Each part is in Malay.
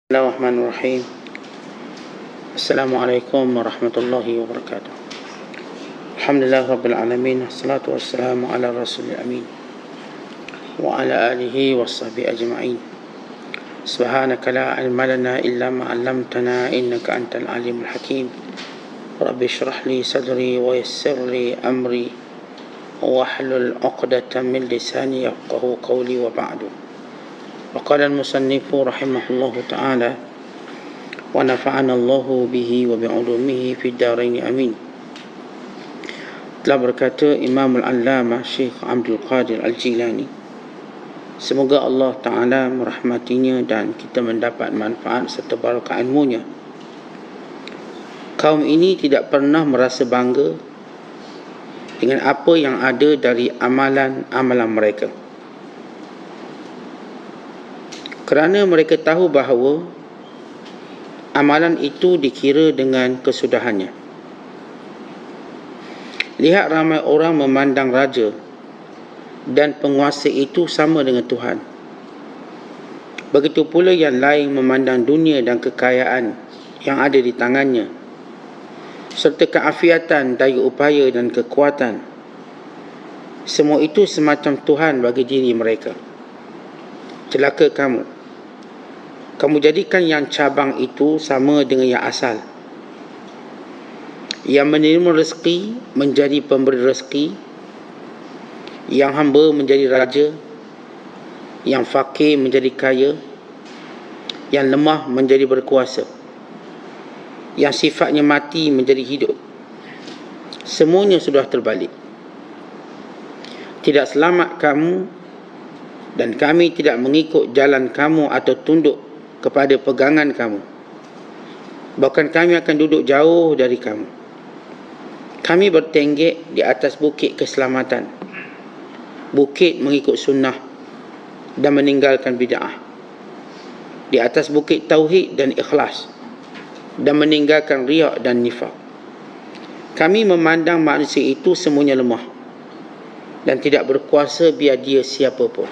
Bismillahirrahmanirrahim. Assalamualaikum warahmatullahi wabarakatuh. Alhamdulillah rabbil alamin. Assalatu wassalamu ala rasulil amin wa ala alihi washabihi ajma'in. Subhanaka la ilma lana illa ma 'allamtana innaka antal alimul hakim. Rabbi shrah li sadri wa yassir li amri wahlul 'uqdatam min lisani yafqahu qawli wa ba'du. وقال المصنف رحمه الله تعالى ونفعنا الله به وبعلومه في الدارين آمين. Telah berkata Imam Al-Allamah Syekh Abdul Qadir Al-Jilani, semoga Allah Ta'ala merahmatinya dan kita mendapat manfaat serta barakah ilmunya. Kaum ini tidak pernah merasa bangga dengan apa yang ada dari amalan-amalan mereka, kerana mereka tahu bahawa amalan itu dikira dengan kesudahannya. Lihat ramai orang memandang raja dan penguasa itu sama dengan Tuhan. Begitu pula yang lain memandang dunia dan kekayaan yang ada di tangannya, serta keafiatan, daya upaya dan kekuatan. Semua itu semacam Tuhan bagi diri mereka. Celaka kamu. Kamu jadikan yang cabang itu sama dengan yang asal. Yang menerima rezeki menjadi pemberi rezeki, yang hamba menjadi raja, yang fakir menjadi kaya, yang lemah menjadi berkuasa, yang sifatnya mati menjadi hidup. Semuanya sudah terbalik. Tidak selamat kamu, dan kami tidak mengikut jalan kamu atau tunduk kepada pegangan kamu. Bahkan kami akan duduk jauh dari kamu. Kami bertenggek di atas bukit keselamatan, bukit mengikut sunnah dan meninggalkan bid'ah, di atas bukit tauhid dan ikhlas dan meninggalkan riak dan nifaq. Kami memandang manusia itu semuanya lemah dan tidak berkuasa biar dia siapa pun.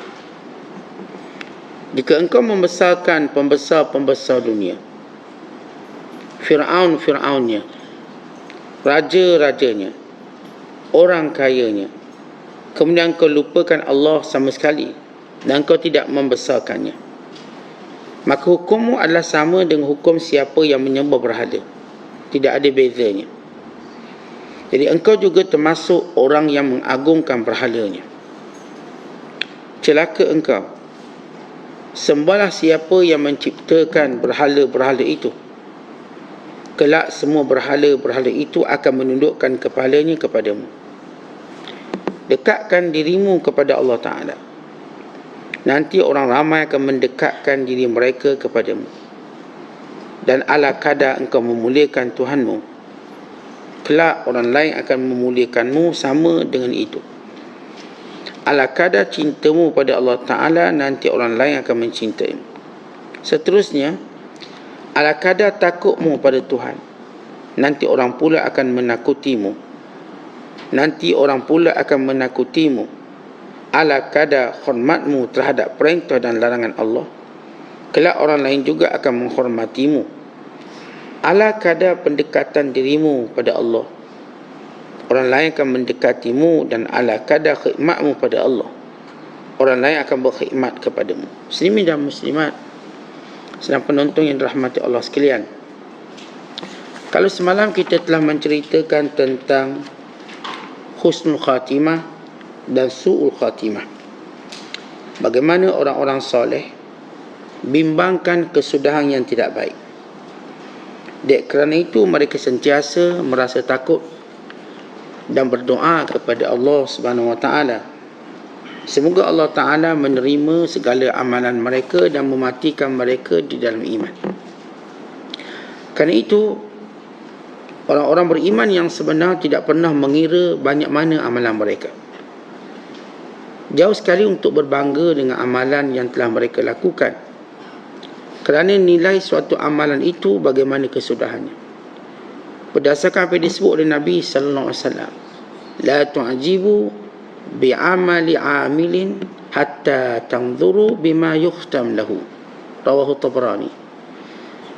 Jika engkau membesarkan pembesar-pembesar dunia, Fir'aunnya, raja-rajanya, orang kayanya, kemudian engkau lupakan Allah sama sekali dan engkau tidak membesarkannya, maka hukummu adalah sama dengan hukum siapa yang menyembah berhala. Tidak ada bezanya. Jadi engkau juga termasuk orang yang mengagungkan berhalanya. Celaka engkau. Sembahlah siapa yang menciptakan berhala-berhala itu. Kelak semua berhala-berhala itu akan menundukkan kepalanya kepadamu. Dekatkan dirimu kepada Allah Ta'ala. Nanti orang ramai akan mendekatkan diri mereka kepadamu. Dan ala kadar engkau memuliakan Tuhanmu, kelak orang lain akan memuliakanmu sama dengan itu. Ala kadar cintamu pada Allah Ta'ala, nanti orang lain akan mencintaimu. Seterusnya, ala kadar takutmu pada Tuhan, nanti orang pula akan menakutimu. Nanti orang pula akan menakutimu. Ala kadar hormatmu terhadap perintah dan larangan Allah, kelak orang lain juga akan menghormatimu. Ala kadar pendekatan dirimu pada Allah, orang lain akan mendekatimu, dan ala kadar khidmatmu pada Allah, orang lain akan berkhidmat kepadamu. Muslimin dan muslimat, sedang penonton yang dirahmati Allah sekalian, kalau semalam kita telah menceritakan tentang husnul khatimah dan su'ul khatimah, bagaimana orang-orang soleh bimbangkan kesudahan yang tidak baik. Dek kerana itu mereka sentiasa merasa takut dan berdoa kepada Allah Subhanahu Wa Taala, semoga Allah Ta'ala menerima segala amalan mereka dan mematikan mereka di dalam iman. Kerana itu, orang-orang beriman yang sebenar tidak pernah mengira banyak mana amalan mereka. Jauh sekali untuk berbangga dengan amalan yang telah mereka lakukan, kerana nilai suatu amalan itu bagaimana kesudahannya. Berdasarkan apa yang disebut oleh Nabi sallallahu alaihi wasallam, la tu'jibu bi'amali 'amilin hatta tanzuru bima yukhtam lahu. Rawahu Tabrani.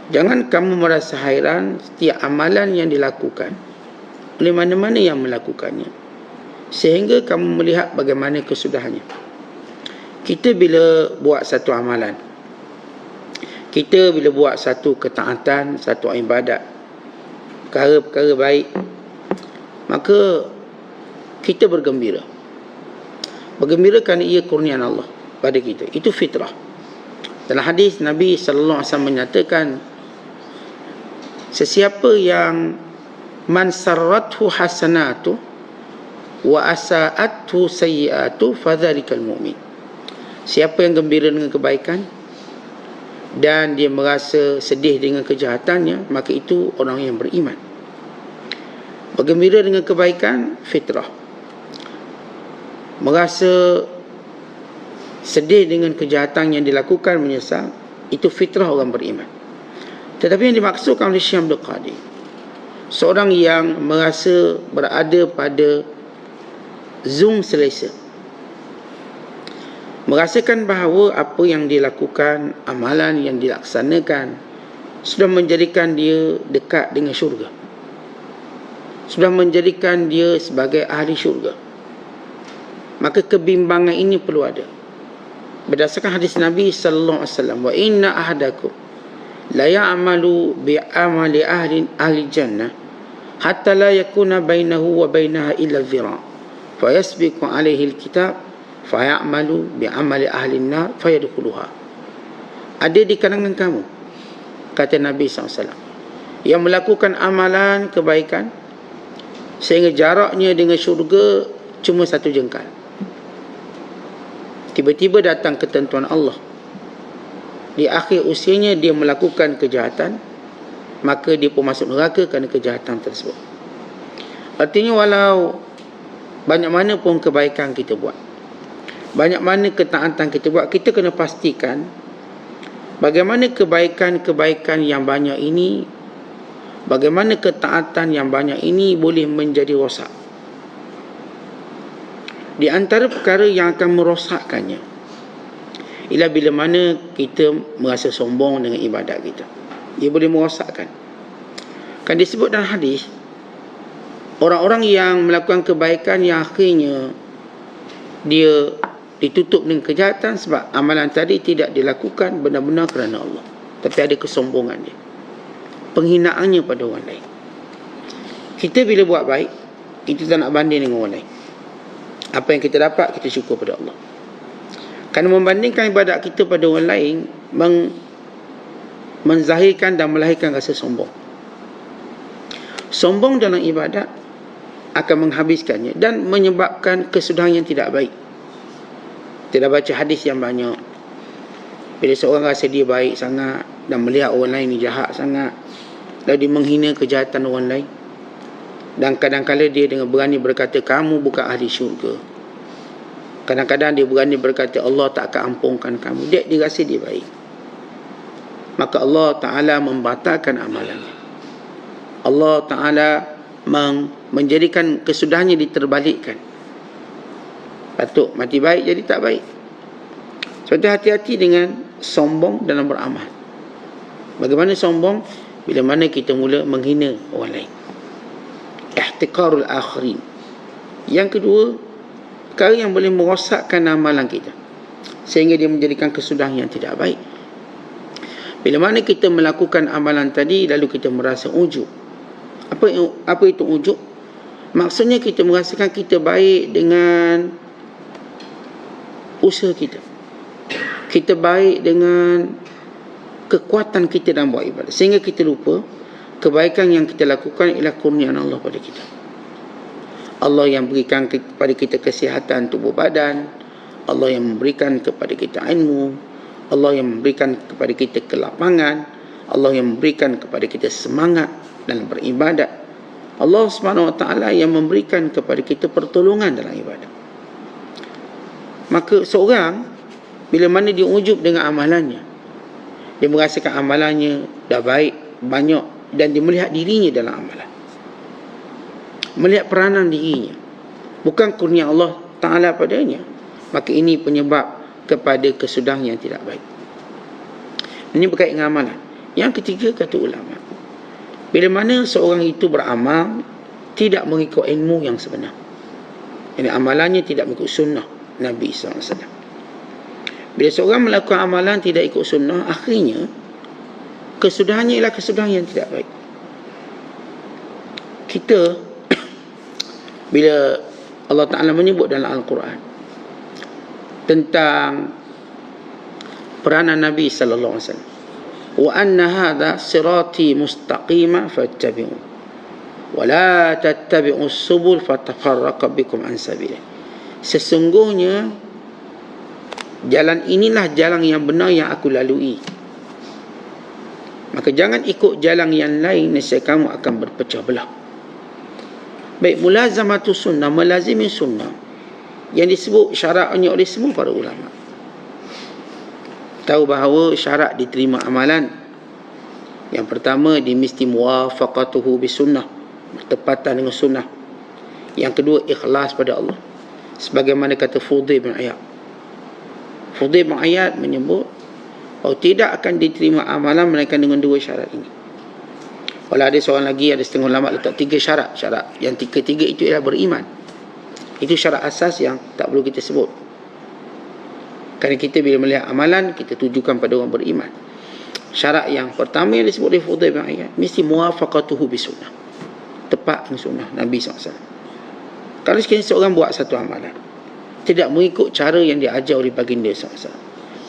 Jangan kamu merasa hairan setiap amalan yang dilakukan oleh mana-mana yang melakukannya, sehingga kamu melihat bagaimana kesudahannya. Kita bila buat satu amalan, kita bila buat satu ketaatan, satu ibadat, perkara-perkara baik, maka kita bergembira. Bergembira kerana ia kurniaan Allah pada kita. Itu fitrah. Dalam hadis Nabi sallallahu alaihi wasallam menyatakan, sesiapa yang man sarrathu hasanatu wa asa'athu sayyi'atu fadzalikal mu'min. Siapa yang gembira dengan kebaikan dan dia merasa sedih dengan kejahatannya, maka itu orang yang beriman. Bergembira dengan kebaikan, fitrah. Merasa sedih dengan kejahatan yang dilakukan, menyesal, itu fitrah orang beriman. Tetapi yang dimaksudkan oleh Syekh Abdul Qadir, seorang yang merasa berada pada zoom selesa, merasakan bahawa apa yang dilakukan, amalan yang dilaksanakan sudah menjadikan dia dekat dengan syurga, sudah menjadikan dia sebagai ahli syurga, maka kebimbangan ini perlu ada. Berdasarkan hadis Nabi sallallahu alaihi wasallam, wa inna ahadakum la ya'malu bi amali ahli jannah hatta la yakuna bainahu wa bainaha illa dhira' fa yasbiqu alaihi alkitab fa ya'malu bi amali ahli an-nar fa yadkhuluha. Ada di kalangan kamu, kata Nabi SAW, yang melakukan amalan kebaikan sehingga jaraknya dengan syurga cuma satu jengkal. Tiba-tiba datang ketentuan Allah, di akhir usianya dia melakukan kejahatan, maka dia pun masuk neraka kerana kejahatan tersebut. Artinya walau banyak mana pun kebaikan kita buat, banyak mana ketaatan kita buat, kita kena pastikan bagaimana kebaikan-kebaikan yang banyak ini, bagaimana ketaatan yang banyak ini boleh menjadi rosak. Di antara perkara yang akan merosakkannya ialah bila mana kita merasa sombong dengan ibadat kita. Ia boleh merosakkan. Kan disebut dalam hadis, orang-orang yang melakukan kebaikan yang akhirnya dia ditutup dengan kejahatan sebab amalan tadi tidak dilakukan benar-benar kerana Allah, tapi ada kesombongan dia, penghinaannya pada orang lain. Kita bila buat baik, kita tak nak banding dengan orang lain. Apa yang kita dapat, kita syukur pada Allah. Kerana membandingkan ibadat kita pada orang lain menzahirkan dan melahirkan rasa sombong. Sombong dalam ibadat akan menghabiskannya dan menyebabkan kesudahan yang tidak baik. Tidak baca hadis yang banyak. Bila seorang rasa dia baik sangat dan melihat orang lain ni jahat sangat, lalu dia menghina kejahatan orang lain, dan kadang-kadang dia dengan berani berkata kamu bukan ahli syurga. Kadang-kadang dia berani berkata Allah tak akan ampunkan kamu. Dia rasa dia baik. Maka Allah Ta'ala membatalkan amalannya. Allah Ta'ala menjadikan kesudahannya diterbalikkan. Patut mati baik jadi tak baik. Sebab itu hati-hati dengan sombong dalam beramal. Bagaimana sombong? Bila mana kita mula menghina orang lain. Ihtiqarul akhirin. Yang kedua, perkara yang boleh merosakkan amalan kita sehingga dia menjadikan kesudahan yang tidak baik. Bila mana kita melakukan amalan tadi lalu kita merasa ujub. Apa itu ujub? Maksudnya kita merasakan kita baik dengan usaha kita. Kita baik dengan kekuatan kita dalam buat ibadah, sehingga kita lupa kebaikan yang kita lakukan ialah kurniaan Allah pada kita. Allah yang berikan kepada kita kesihatan tubuh badan, Allah yang memberikan kepada kita ilmu, Allah yang memberikan kepada kita kelapangan, Allah yang memberikan kepada kita semangat dalam beribadat, Allah Subhanahu Wa Taala yang memberikan kepada kita pertolongan dalam ibadat. Maka seorang bila mana dia ujub dengan amalannya, dia merasakan amalannya dah baik, banyak, dan dia melihat dirinya dalam amalan, melihat peranan dirinya, bukan kurnia Allah Ta'ala padanya, maka ini penyebab kepada kesudahan yang tidak baik. Ini berkait dengan amalan. Yang ketiga, kata ulama, bila mana seorang itu beramal tidak mengikut ilmu yang sebenar, ini amalannya tidak mengikut sunnah Nabi SAW. Bila seorang melakukan amalan tidak ikut sunnah, akhirnya kesudahannya ialah kesudahan yang tidak baik. Kita bila Allah Ta'ala menyebut dalam Al-Quran tentang peranan Nabi sallallahu alaihi wasallam, wa anna hadha sirati mustaqima fattabi'u wa la tattabi'u subul fatafarraqa bikum an sabilih. Sesungguhnya jalan inilah jalan yang benar yang aku lalui, maka jangan ikut jalan yang lain, nescaya kamu akan berpecah belah. Baik, mulazamatu sunnah, melazimi sunnah, yang disebut syaratnya oleh semua para ulama. Tahu bahawa syarat diterima amalan, yang pertama, dia mesti muwafaqatuhu bisunnah, bertepatan dengan sunnah. Yang kedua, ikhlas pada Allah, sebagaimana kata Fudail bin Iyad. Fudail bin Iyad menyebut bahawa tidak akan diterima amalan melainkan dengan dua syarat ini. Kalau ada seorang lagi, ada setengah ulama letak 3 syarat. Syarat yang ketiga itu ialah beriman. Itu syarat asas yang tak perlu kita sebut. Kerana kita bila melihat amalan, kita tujukan pada orang beriman. Syarat yang pertama yang disebut oleh Fudail bin Iyad, mesti muwafaqatuhu bisunnah, tepat dengan sunnah Nabi SAW. Kalau sekiranya seorang buat satu amalan tidak mengikut cara yang diajar oleh baginda SAW,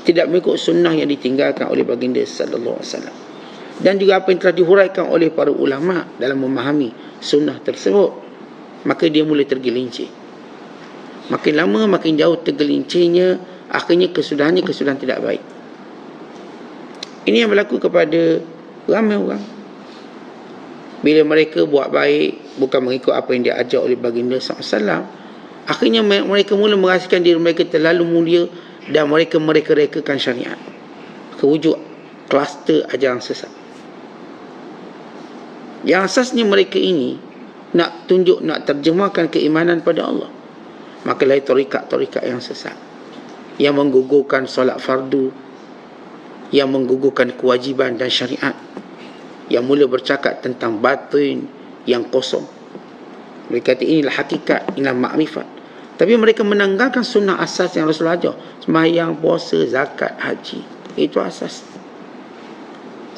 tidak mengikut sunnah yang ditinggalkan oleh baginda SAW, dan juga apa yang telah dihuraikan oleh para ulama dalam memahami sunnah tersebut, maka dia mulai tergelincir. Makin lama makin jauh tergelincirnya, akhirnya kesudahannya kesudahan tidak baik. Ini yang berlaku kepada ramai orang. Bila mereka buat baik bukan mengikut apa yang diajar oleh baginda SAW, akhirnya mereka mula merasakan diri mereka terlalu mulia dan mereka mereka-rekakan syariat, kewujud kluster ajaran sesat. Yang asasnya mereka ini nak tunjuk, nak terjemahkan keimanan pada Allah, maka lain tarikat-tarikat yang sesat, yang menggugurkan solat fardu, yang menggugurkan kewajiban dan syariat, yang mula bercakap tentang batin yang kosong. Mereka kata inilah hakikat, inilah makrifat, tapi mereka menanggalkan sunnah asas yang Rasulullah ajar, sembahyang, puasa, zakat, haji. Itu asas.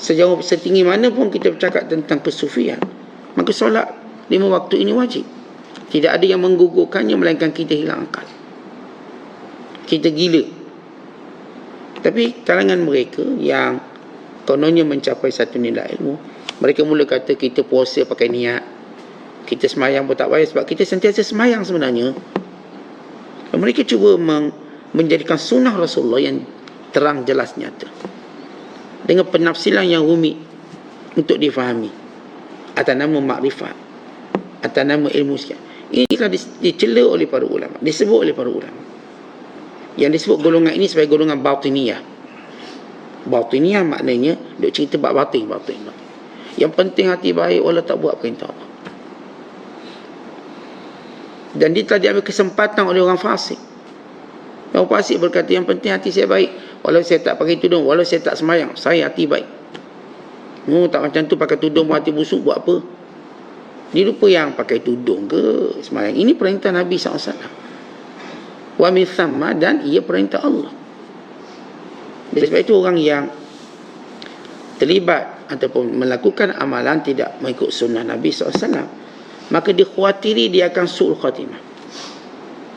Sejauh setinggi mana pun kita bercakap tentang kesufian, maka solat 5 waktu ini wajib. Tidak ada yang menggugurkannya melainkan kita hilang akal, kita gila. Tapi kalangan mereka yang kononnya mencapai satu nilai ilmu, mereka mula kata kita puasa pakai niat, kita semayang pun tak payah sebab kita sentiasa semayang sebenarnya. Dan mereka cuba menjadikan sunnah Rasulullah yang terang jelas nyata dengan penafsiran yang rumit untuk difahami atas nama makrifat, atas nama ilmu sekian. Ini telah dicela oleh para ulama, disebut oleh para ulama. Yang disebut golongan ini sebagai golongan batiniyah. Batiniyah maknanya duk cerita bab batin. Yang penting hati baik walau tak buat perintah Allah. Dan dia telah diambil kesempatan oleh orang fasik. Orang fasik berkata yang penting hati saya baik, walau saya tak pakai tudung, walau saya tak semayang, saya hati baik. Tak macam tu, pakai tudung hati busuk buat apa? Dia lupa yang pakai tudung ke semayang ini perintah Nabi SAW. Wa min thamma, dan ia perintah Allah. Jadi sebab itu orang yang terlibat ataupun melakukan amalan tidak mengikut sunnah Nabi SAW, maka dikhawatiri dia akan su'ul khatimah.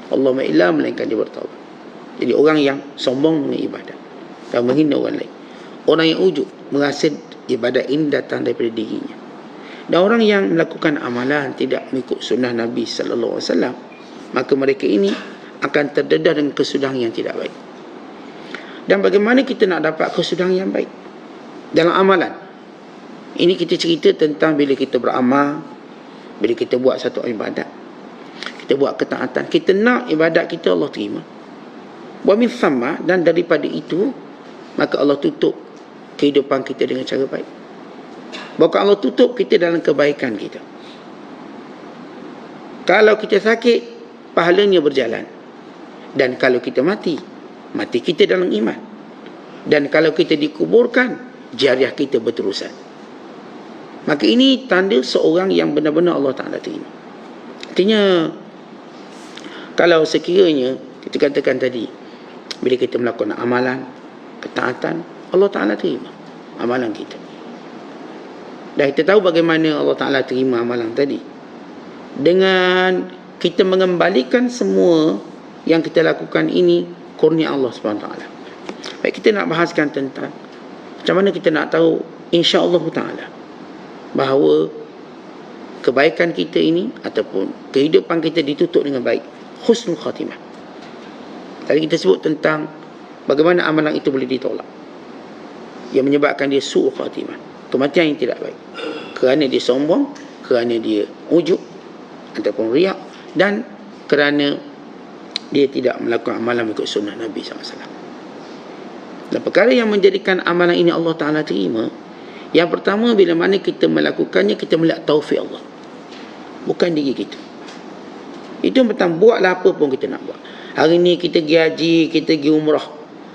Allahumma illa, melainkan dia bertaubat. Jadi orang yang sombong dengan ibadat dan menghina orang lain, orang yang ujub merasa ibadat ini datang daripada dirinya, dan orang yang melakukan amalan tidak mengikut sunnah Nabi sallallahu alaihi wasallam, maka mereka ini akan terdedah dengan kesudahan yang tidak baik. Dan bagaimana kita nak dapat kesudahan yang baik dalam amalan? Ini kita cerita tentang bila kita beramal, bila kita buat satu ibadat, kita buat ketaatan, kita nak ibadat kita Allah terima. Wa min thamma, dan daripada itu maka Allah tutup kehidupan kita dengan cara baik. Bahkan Allah tutup kita dalam kebaikan kita. Kalau kita sakit, pahalanya berjalan. Dan kalau kita mati kita dalam iman. Dan kalau kita dikuburkan, jariah kita berterusan. Maka ini tanda seorang yang benar-benar Allah Ta'ala terima. Artinya, kalau sekiranya kita katakan tadi, bila kita melakukan amalan, ketaatan, Allah Ta'ala terima amalan kita. Dan kita tahu bagaimana Allah Ta'ala terima amalan tadi. Dengan kita mengembalikan semua yang kita lakukan ini, kurnia Allah SWT. Baik, kita nak bahaskan tentang macam mana kita nak tahu insya-Allah Ta'ala bahawa kebaikan kita ini ataupun kehidupan kita ditutup dengan baik, husnul khatimah. Tadi kita sebut tentang bagaimana amalan itu boleh ditolak, yang menyebabkan dia su'ul khatimah, kematian yang tidak baik, kerana dia sombong, kerana dia ujub ataupun riak, dan kerana dia tidak melakukan amalan mengikut sunnah Nabi SAW. Dan perkara yang menjadikan amalan ini Allah Ta'ala terima, yang pertama, bila mana kita melakukannya, kita melihat taufik Allah, bukan diri kita. Itu yang pertama. Buatlah apa pun kita nak buat. Hari ni kita pergi haji, kita pergi umrah.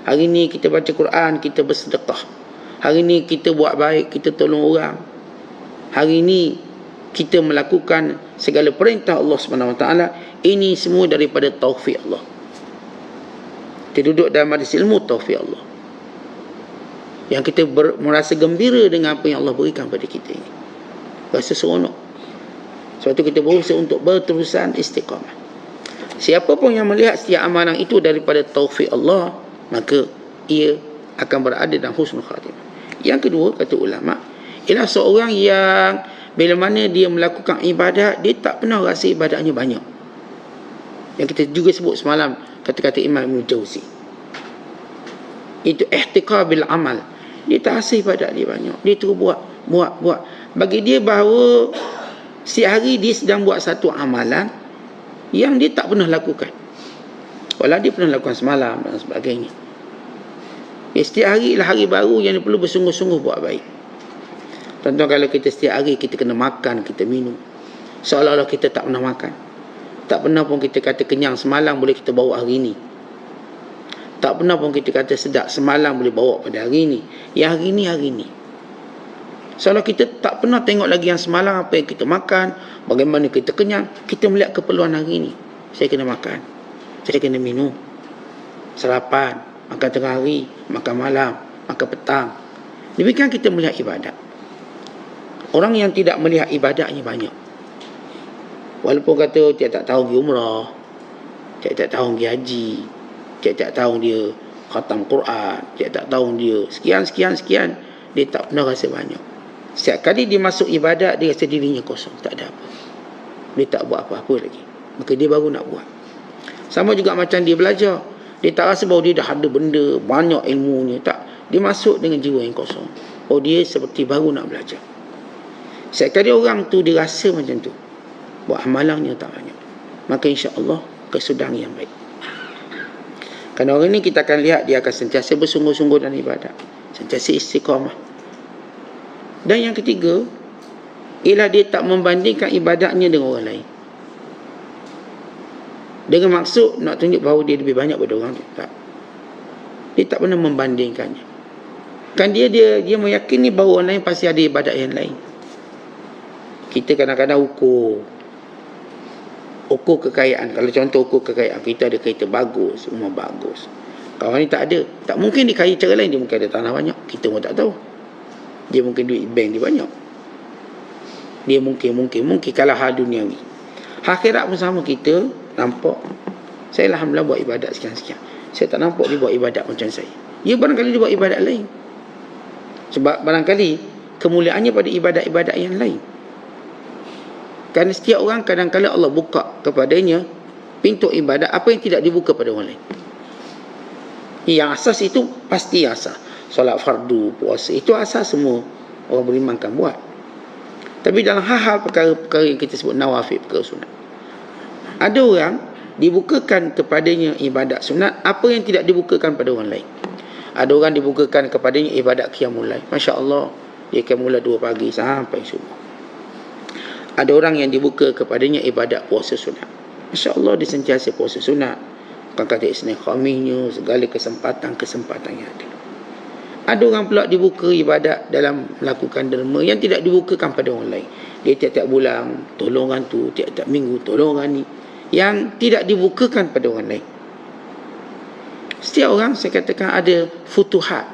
Hari ni kita baca Quran, kita bersedekah. Hari ni kita buat baik, kita tolong orang. Hari ni kita melakukan segala perintah Allah SWT. Ini semua daripada taufik Allah. Kita duduk dalam majlis ilmu, taufik Allah. Yang kita merasa gembira dengan apa yang Allah berikan pada kita ini. Rasa seronok. Sebab itu kita berusaha untuk berterusan istiqamah. Siapa pun yang melihat setiap amalan itu daripada taufik Allah, maka ia akan berada dalam husnul khatimah. Yang kedua, kata ulama, ialah seorang yang bila mana dia melakukan ibadat, dia tak pernah rasa ibadatnya banyak. Yang kita juga sebut semalam, kata-kata Imam Ibn Jauzi, itu ihtiqar bil amal. Dia tak rasa ibadat dia banyak, dia terus buat. Bagi dia bahawa setiap hari dia sedang buat satu amalan yang dia tak pernah lakukan, walau dia pernah lakukan semalam dan sebagainya. Setiap hari ialah hari baru yang dia perlu bersungguh-sungguh buat baik. Contoh, kalau kita setiap hari kita kena makan, kita minum, seolah-olah kita tak pernah makan. Tak pernah pun kita kata kenyang semalam boleh kita bawa hari ini. Tak pernah pun kita kata sedap semalam boleh bawa pada hari ini. Yang hari ini. Seolah kita tak pernah tengok lagi yang semalam apa yang kita makan, bagaimana kita kenyang. Kita melihat keperluan hari ini. Saya kena makan, saya kena minum, sarapan, makan tengah hari, makan malam, makan petang. Demikian kita melihat ibadat. Orang yang tidak melihat ibadatnya banyak. Walaupun kata tiap-tiap tahun pergi umrah, tiap-tiap tahun pergi haji, tiap-tiap tahun dia khatam Quran, tiap-tiap tahun dia sekian, dia tak pernah rasa banyak. Setiap kali dia masuk ibadat, dia rasa dirinya kosong, tak ada apa. Dia tak buat apa-apa lagi. Maka dia baru nak buat. Sama juga macam dia belajar. Dia tak rasa bahawa dia dah ada benda, banyak ilmunya. Tak. Dia masuk dengan jiwa yang kosong. Oh, dia seperti baru nak belajar. Setiap kali orang tu dia rasa macam tu, buat amalannya tak banyak, maka insya-Allah kesudahan yang baik. Kerana orang ini kita akan lihat dia akan sentiasa bersungguh-sungguh dalam ibadat, sentiasa istiqamah. Dan yang ketiga, ialah dia tak membandingkan ibadatnya dengan orang lain, dengan maksud nak tunjuk bahawa dia lebih banyak daripada orang tu. Tak. Dia tak pernah membandingkannya. Kan dia meyakini bahawa orang lain pasti ada ibadat yang lain. Kita kadang-kadang ukur kekayaan. Kalau contoh ukur kekayaan, kita ada kereta bagus, rumah bagus. Kawan ni tak ada. Tak mungkin dia kaya cara lain. Dia mungkin ada tanah banyak, kita pun tak tahu. Dia mungkin duit bank dia banyak. Dia mungkin kalau hal duniawi. Akhirat pun sama, kita nampak saya alhamdulillah buat ibadat sekian-sekian. Saya tak nampak dia buat ibadat macam saya. Dia barangkali dia buat ibadat lain. Sebab barangkali kemuliaannya pada ibadat-ibadat yang lain. Kerana setiap orang kadang-kadang Allah buka kepadanya pintu ibadat apa yang tidak dibuka pada orang lain. Yang asas itu pasti asas. Solat fardu, puasa, itu asas semua orang beriman kan buat. Tapi dalam hal-hal perkara-perkara yang kita sebut nawafil, perkara sunat, ada orang dibukakan kepadanya ibadat sunat apa yang tidak dibukakan pada orang lain. Ada orang dibukakan kepadanya ibadat qiyamul lail. Masya-Allah, dia akan mula 2 pagi sampai subuh. Ada orang yang dibuka kepadanya ibadat puasa sunat. Masya-Allah, dia sentiasa puasa sunat. Bukan kata Isnin Khamisnya, segala kesempatan yang ada. Ada orang pula dibuka ibadat dalam melakukan derma yang tidak dibukakan pada orang lain. Dia tiap-tiap bulan tolong orang tu, tiap-tiap minggu tolong orang ni, yang tidak dibukakan pada orang lain. Setiap orang, saya katakan, ada futuhat,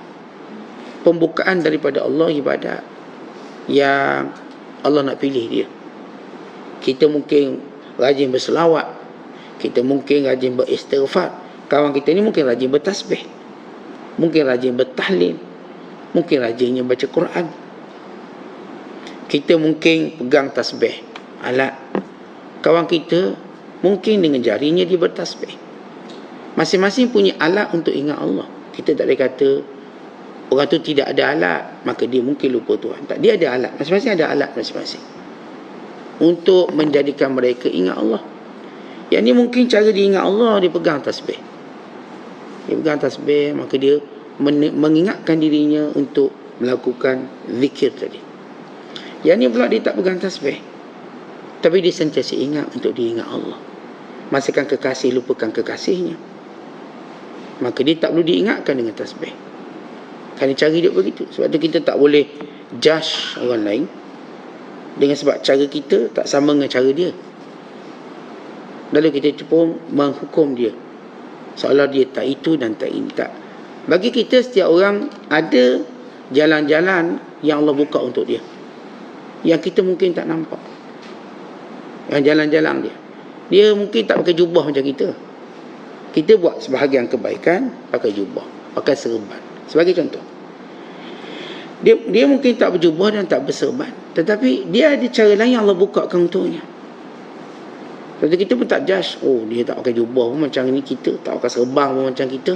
pembukaan daripada Allah ibadat yang Allah nak pilih dia. Kita mungkin rajin berselawat, kita mungkin rajin beristighfar, kawan kita ni mungkin rajin bertasbih, mungkin rajin bertahlil, mungkin rajinnya baca Quran. Kita mungkin pegang tasbih, alat. Kawan kita mungkin dengan jarinya dia bertasbih. Masing-masing punya alat untuk ingat Allah. Kita tak boleh kata orang tu tidak ada alat, maka dia mungkin lupa Tuhan. Tak, dia ada alat. Masing-masing ada alat masing-masing untuk menjadikan mereka ingat Allah. Yang ni mungkin cara dia ingat Allah, dia pegang tasbih. Dia pegang tasbih, maka dia mengingatkan dirinya untuk melakukan zikir tadi. Yang ni pula dia tak pegang tasbih, tapi dia sentiasa ingat untuk dia ingat Allah. Masakan kekasih lupakan kekasihnya, maka dia tak perlu diingatkan dengan tasbih. Kerana cara hidup begitu. Sebab tu kita tak boleh judge orang lain dengan sebab cara kita tak sama dengan cara dia, lalu kita pun menghukum dia seolah dia tak itu dan tak ini. Tak. Bagi kita, setiap orang ada jalan-jalan yang Allah buka untuk dia, yang kita mungkin tak nampak. Yang jalan-jalan dia mungkin tak pakai jubah macam kita. Kita buat sebahagian kebaikan pakai jubah, pakai serban. Sebagai contoh, dia mungkin tak berjubah dan tak berserban, tetapi dia ada cara lain yang Allah bukakan untuknya. Jadi kita pun tak judge, oh dia tak pakai jubah pun macam ni, kita tak pakai serban pun macam kita.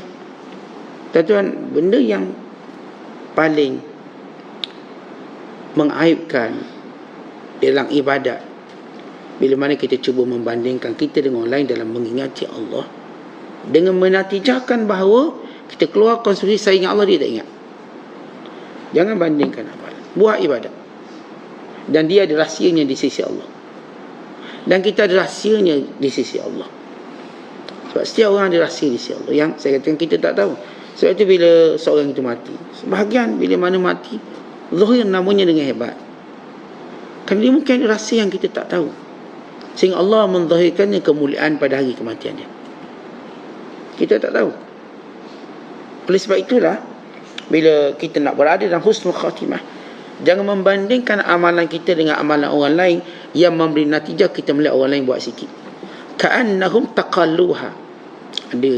Tuan-tuan, benda yang paling mengaibkan dalam ibadat, bila mana kita cuba membandingkan kita dengan orang lain dalam mengingati Allah, dengan menatijahkan bahawa kita keluar konsumsi saya ingat Allah, dia tak ingat. Jangan bandingkan amalan. Buat ibadat, dan dia ada rahsianya di sisi Allah, dan kita ada rahsianya di sisi Allah. Sebab setiap orang ada rahsia di sisi Allah yang saya katakan kita tak tahu. Sebab itu bila seorang itu mati, sebahagian bila mana mati zahir namanya dengan hebat, kerana dia mungkin ada rahsia yang kita tak tahu, sehingga Allah menzahirkannya kemuliaan pada hari kematian dia. Kita tak tahu. Oleh sebab itulah, bila kita nak berada dalam husnul khatimah, jangan membandingkan amalan kita dengan amalan orang lain yang memberi natijah kita melihat orang lain buat sikit. Ka'annahum taqalluha. Ada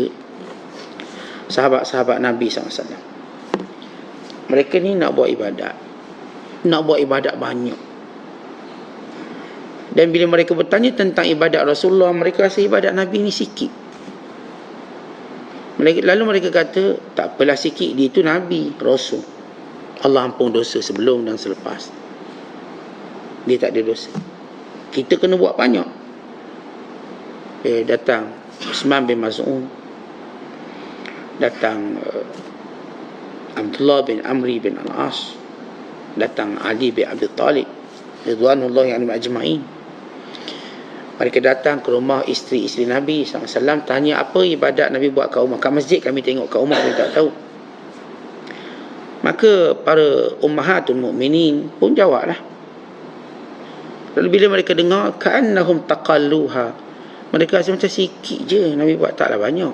sahabat-sahabat Nabi SAW, mereka ni nak buat ibadat banyak. Dan bila mereka bertanya tentang ibadat Rasulullah, mereka rasa ibadat Nabi ni sikit. Lalu mereka kata, tak apalah sikit, dia itu Nabi, Rasul. Allah ampun dosa sebelum dan selepas. Dia tak ada dosa. Kita kena buat banyak. Datang Uthman bin Mas'ud, datang Abdullah bin Amri bin Al-As, datang Ali bin Abi Talib ridwanullahi alaihim ajma'in. Mereka datang ke rumah isteri-isteri Nabi SAW, tanya apa ibadat Nabi buat kat rumah. Kat masjid kami tengok, kat rumah kami tak tahu. Maka para ummahatul mukminin pun jawablah. Lalu bila mereka dengar, ka'annahum taqalluha, mereka rasa macam sikit je Nabi buat, taklah banyak,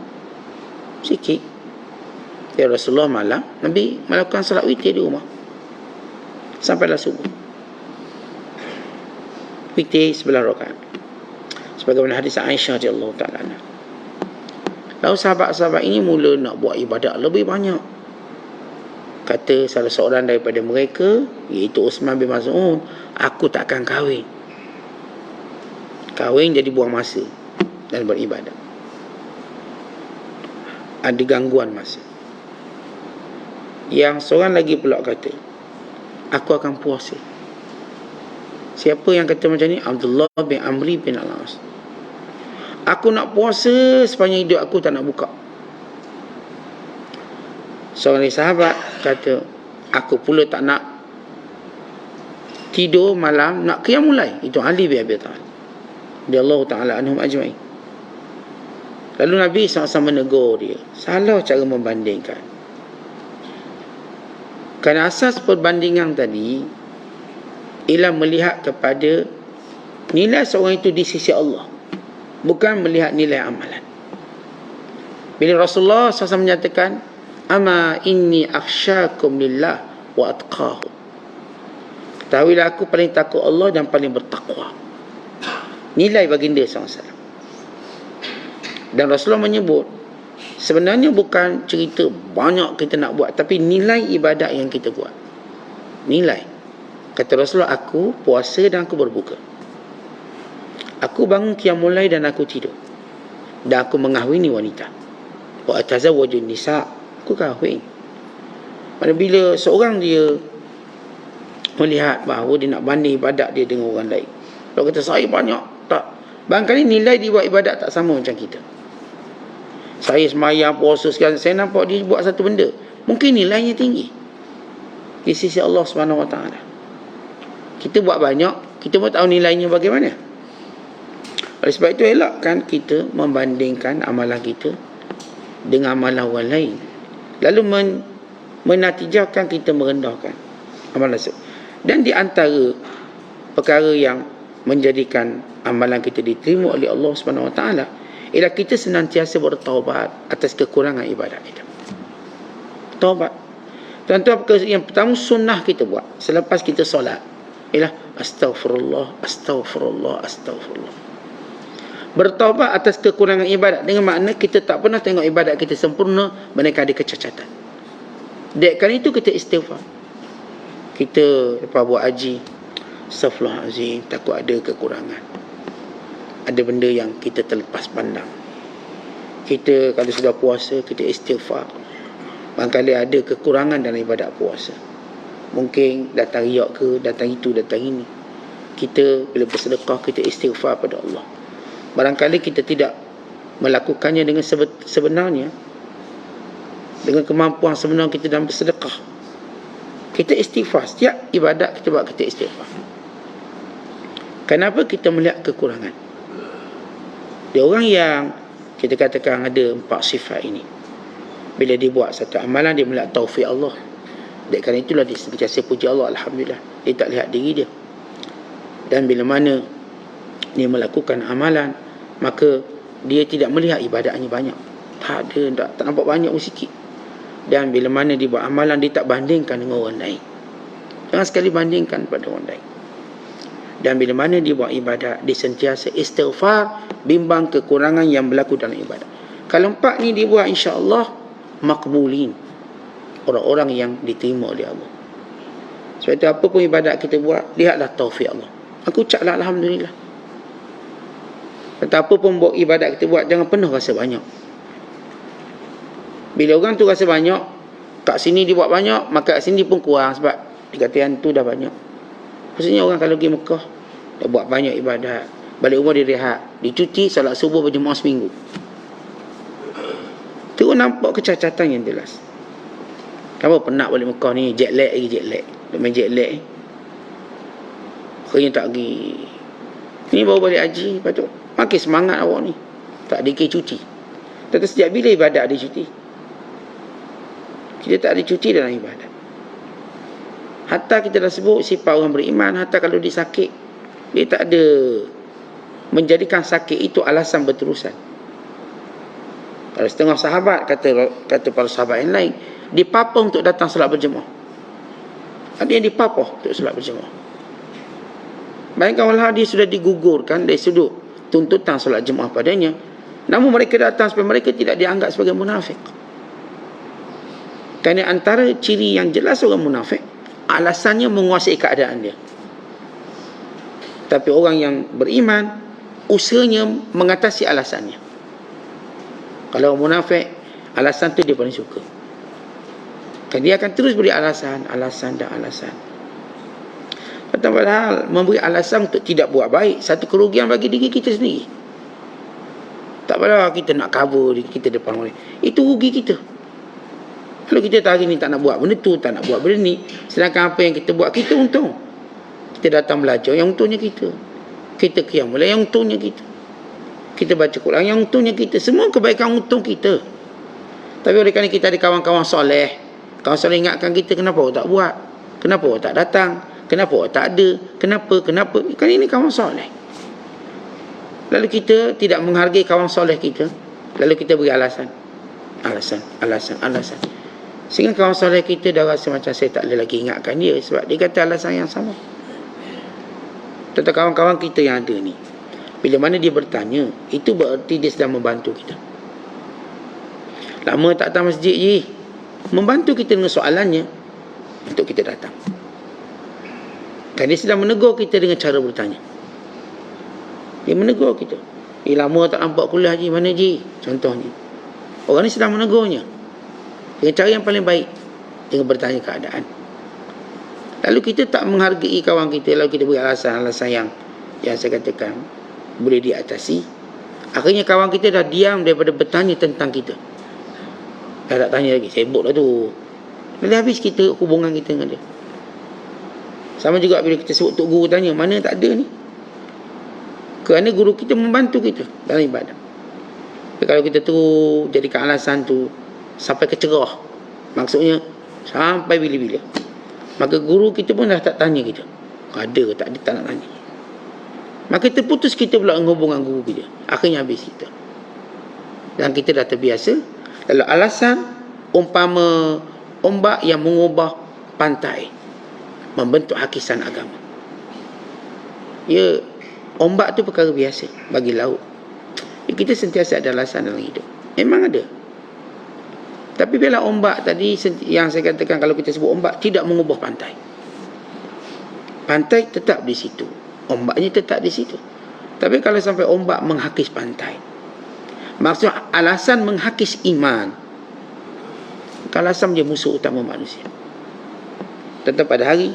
sikit. Ya Rasulullah, malam Nabi melakukan salat witir di rumah sampailah subuh. Witir 9 rakaat, sebagaimana hadis Aisyah radhiyallahu ta'ala anha. Lalu sahabat-sahabat ini mula nak buat ibadat lebih banyak. Kata salah seorang daripada mereka, iaitu Uthman bin Mas'ud, aku tak akan kahwin jadi buang masa dan beribadat, ada gangguan masa. Yang seorang lagi pula kata, aku akan puasa. Siapa yang kata macam ni? Abdullah bin Amri bin Al-As. Aku nak puasa sepanjang hidup aku, tak nak buka. Seorang sahabat kata, aku pula tak nak tidur malam, nak qiyam mulai. Itu Ali bin Abi Thalib radhiyallahu ta'ala anhum ajma'in. Lalu Nabi SAW menegur dia, salah cara membandingkan. Kerana asas perbandingan tadi ialah melihat kepada nilai seorang itu di sisi Allah, bukan melihat nilai amalan. Bila Rasulullah SAW menyatakan, ama inni akhsyakum lillah wa atqahu, ketahuilah aku paling takut Allah dan paling bertakwa. Nilai baginda SAW. Dan Rasulullah menyebut, sebenarnya bukan cerita banyak kita nak buat, tapi nilai ibadat yang kita buat. Nilai. Kata Rasulullah, aku puasa dan aku berbuka. Aku bangun qiyamul lail dan aku tidur. Dan aku mengahwini wanita. Wa atazawwajun nisa, aku kahwin. Pada bila seorang dia melihat bahawa dia nak banding ibadat dia dengan orang lain, kalau kata saya banyak, tak. Barangkali nilai dia buat ibadat tak sama macam kita. Saya semayang, puasa sekarang, saya nampak dia buat satu benda, mungkin nilainya tinggi di sisi Allah SWT. Kita buat banyak, kita pun tahu nilainya bagaimana. Oleh sebab itu elakkan kita membandingkan amalan kita dengan amalan orang lain, lalu menatijahkan kita merendahkan amalan tersebut. Dan di antara perkara yang menjadikan amalan kita diterima oleh Allah SWT ialah kita senantiasa bertaubat atas kekurangan ibadat kita. Taubat. Tuan-tuan, yang pertama sunnah kita buat selepas kita solat ialah astaghfirullah, astaghfirullah, astaghfirullah. Bertaubat atas kekurangan ibadat, dengan makna kita tak pernah tengok ibadat kita sempurna, mereka ada kecacatan. Kerana itu kita istighfar. Kita lepas buat haji, astaghfirullahalazim, takut ada kekurangan, ada benda yang kita terlepas pandang. Kita kalau sudah puasa, kita istighfar. Barangkali ada kekurangan dalam ibadat puasa, mungkin datang riak ke, datang itu, datang ini. Kita bila bersedekah, kita istighfar pada Allah. Barangkali kita tidak melakukannya dengan sebenarnya, dengan kemampuan sebenar kita dalam bersedekah. Kita istighfar. Setiap ibadat kita buat, kita istighfar. Kenapa? Kita melihat kekurangan. Dia orang yang kita katakan ada 4 sifat ini, bila dia buat satu amalan, dia melihat taufik Allah. Kerana itulah dia sentiasa puji Allah, alhamdulillah. Dia tak lihat diri dia. Dan bila mana dia melakukan amalan, maka dia tidak melihat ibadatnya banyak. Tak ada, tak nampak banyak pun sikit. Dan bila mana dia buat amalan, dia tak bandingkan dengan orang lain. Jangan sekali bandingkan pada orang lain. Dan bila mana dia buat ibadat, dia sentiasa istighfar, bimbang kekurangan yang berlaku dalam ibadat. Kalau 4 ni dia buat, insya-Allah makbulin, orang-orang yang diterima oleh Allah. Sebab itu apa pun ibadat kita buat, lihatlah taufik Allah. Aku ucaplah alhamdulillah. Apa pun buat ibadat kita buat, jangan penuh rasa banyak. Bila orang tu rasa banyak, kat sini dia buat banyak, maka kat sini pun kurang, sebab dia kata yang tu dah banyak. Maksudnya orang kalau pergi Mekah, dia buat banyak ibadat, balik rumah dia rehat, dia cuti, salat subuh berjemaah seminggu. Tu nampak kecacatan yang jelas. Kamu penat balik Mekah ni, jet lag lagi, jet lag. Dia main jet lag. Akhirnya tak pergi. Ni baru balik haji, lepas tu makin semangat awak ni, tak dikir cuti. Tapi sejak bila ibadat ada cuti? Kita tak ada cuti dalam ibadat. Hatta kita dah sebut sifat orang beriman, hatta kalau dia sakit, dia tak ada menjadikan sakit itu alasan berterusan. Kalau setengah sahabat, kata para sahabat yang lain, dipapa untuk datang solat berjemaah. Ada yang dipapa untuk solat berjemaah. Bayangkan walau dia sudah digugurkan dari sudut tuntutan solat jemaah padanya, namun mereka datang supaya mereka tidak dianggap sebagai munafik. Kerana antara ciri yang jelas orang munafik, alasannya menguasai keadaan dia. Tapi orang yang beriman, usahanya mengatasi alasannya. Kalau orang munafik, alasan tu dia paling suka. Kan dia akan terus beri alasan dan alasan. Padahal memberi alasan untuk tidak buat baik, satu kerugian bagi diri kita sendiri. Tak apalah kita nak cover diri kita depan orang, itu rugi kita. Kalau kita hari ni tak nak buat benda tu, tak nak buat benda ni, sedangkan apa yang kita buat, kita untung. Kita datang belajar, yang untungnya kita. Kita qiyamul lail, yang untungnya kita. Kita baca Quran, yang untungnya kita. Semua kebaikan untung kita. Tapi oleh kerana kita ada kawan-kawan soleh, Kawan soleh ingatkan kita, kenapa awak tak buat? Kenapa awak tak datang? Kenapa awak tak ada? Kenapa? Kan ini kawan soleh. Lalu kita tidak menghargai kawan soleh kita. Lalu kita beri alasan. Sehingga kawan soleh kita dah rasa macam saya tak boleh lagi ingatkan dia, sebab dia kata alasan yang sama. Tentang kawan-kawan kita yang ada ni, bila mana dia bertanya, itu bererti dia sedang membantu kita. Lama tak datang masjid je, membantu kita dengan soalannya untuk kita datang. Dan dia sedang menegur kita dengan cara bertanya. Dia menegur kita. Lama tak nampak kuliah je, mana je? Contohnya, orang ni sedang menegurnya dengan cara yang paling baik, dengan bertanya keadaan. Lalu kita tak menghargai kawan kita, lalu kita beri alasan-alasan yang saya katakan boleh diatasi. Akhirnya kawan kita dah diam daripada bertanya tentang kita. Dah tak tanya lagi, sibuk dah tu. Lalu habis kita, hubungan kita dengan dia. Sama juga bila kita sebut Tok Guru tanya, mana tak ada ni? Kerana guru kita membantu kita dalam ibadah. Tapi kalau kita tu jadikan alasan tu sampai kecerah, maksudnya sampai bila-bila, maka guru kita pun dah tak tanya kita ada ke tak ada, tak nak tanya. Maka terputus kita pula dengan hubungan guru kita. Akhirnya habis kita, dan kita dah terbiasa. Lalu alasan umpama ombak yang mengubah pantai, membentuk hakisan agama. Ya, ombak tu perkara biasa bagi laut. Kita sentiasa ada alasan dalam hidup, memang ada. Tapi bila ombak tadi yang saya katakan, kalau kita sebut ombak tidak mengubah pantai, pantai tetap di situ, ombaknya tetap di situ. Tapi kalau sampai ombak menghakis pantai, maksud alasan menghakis iman, alasan dia musuh utama manusia. Tetap pada hari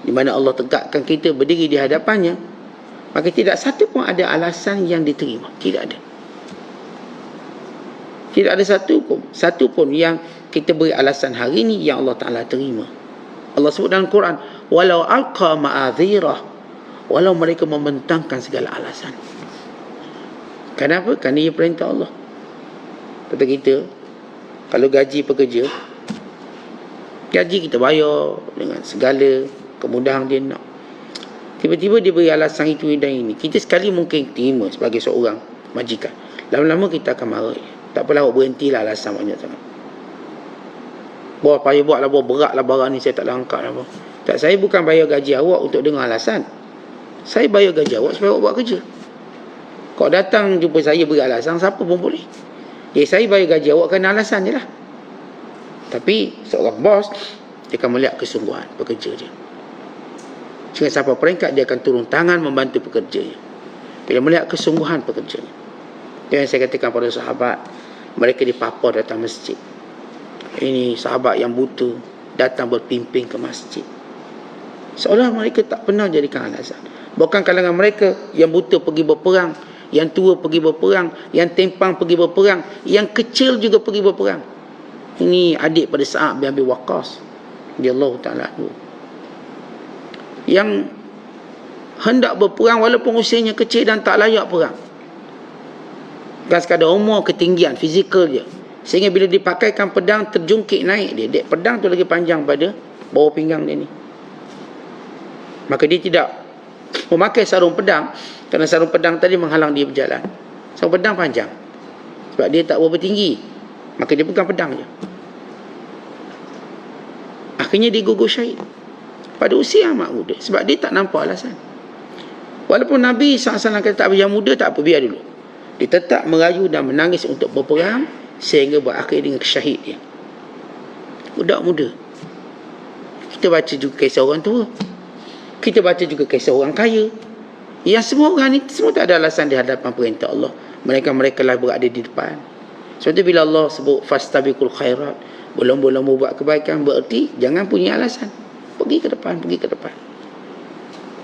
di mana Allah tegakkan kita berdiri di hadapannya, maka tidak satu pun ada alasan yang diterima. Tidak ada. Tidak ada satu pun yang kita beri alasan hari ini yang Allah Ta'ala terima. Allah sebut dalam Quran, walau alqa ma'adhirah, walau mereka membentangkan segala alasan. Kenapa? Kerana ia perintah Allah. Kata kita, kalau gaji pekerja, gaji kita bayar dengan segala kemudahan dia nak. Tiba-tiba dia beri alasan itu dan ini. Kita sekali mungkin terima sebagai seorang majikan. Lama-lama kita akan marah. Tak apalah, awak berhentilah alasan banyak sangat. Buat payah buatlah, buat beratlah barang ni, saya tak boleh angkat apa. Tak, saya bukan bayar gaji awak untuk dengar alasan. Saya bayar gaji awak supaya awak buat kerja. Kau datang jumpa saya beri alasan, siapa pun boleh. Jadi saya bayar gaji awak kerana alasan je lah. Tapi seorang bos, dia akan melihat kesungguhan pekerja dia. Jika siapa peringkat, dia akan turun tangan membantu pekerjanya. Bila melihat kesungguhan pekerjanya. Yang saya katakan pada sahabat, mereka dipapar datang masjid. Ini sahabat yang buta datang berpimpin ke masjid, seolah mereka tak pernah jadikan alasan. Bukan kalangan mereka yang buta pergi berperang, yang tua pergi berperang, yang tempang pergi berperang, yang kecil juga pergi berperang. Ini adik pada Sa'ad bin Abi Waqqas radhiyallahu ta'ala anhu, yang hendak berperang walaupun usianya kecil dan tak layak perang. Bukan sekadar umur, ketinggian fizikal dia, sehingga bila dipakaikan pedang terjungkit naik dia, pedang tu lagi panjang pada bawah pinggang dia ni. Maka dia tidak memakai sarung pedang, kerana sarung pedang tadi menghalang dia berjalan. Sarung pedang panjang sebab dia tak berapa tinggi, maka dia pegang pedang je. Akhirnya dia gugur syahid pada usia amat muda, sebab dia tak nampak alasan. Walaupun Nabi SAW kata tak apa, yang muda tak apa, biar dulu. Dia tetap merayu dan menangis untuk berperang sehingga berakhir dengan syahid dia. Budak muda. Kita baca juga kisah orang tua, kita baca juga kisah orang kaya, yang semua orang ni semua tak ada alasan di hadapan perintah Allah. Mereka lah berada di depan. Sebab tu bila Allah sebut fastabiqul khairat, belum-belum buat kebaikan, bererti jangan punya alasan, pergi ke depan.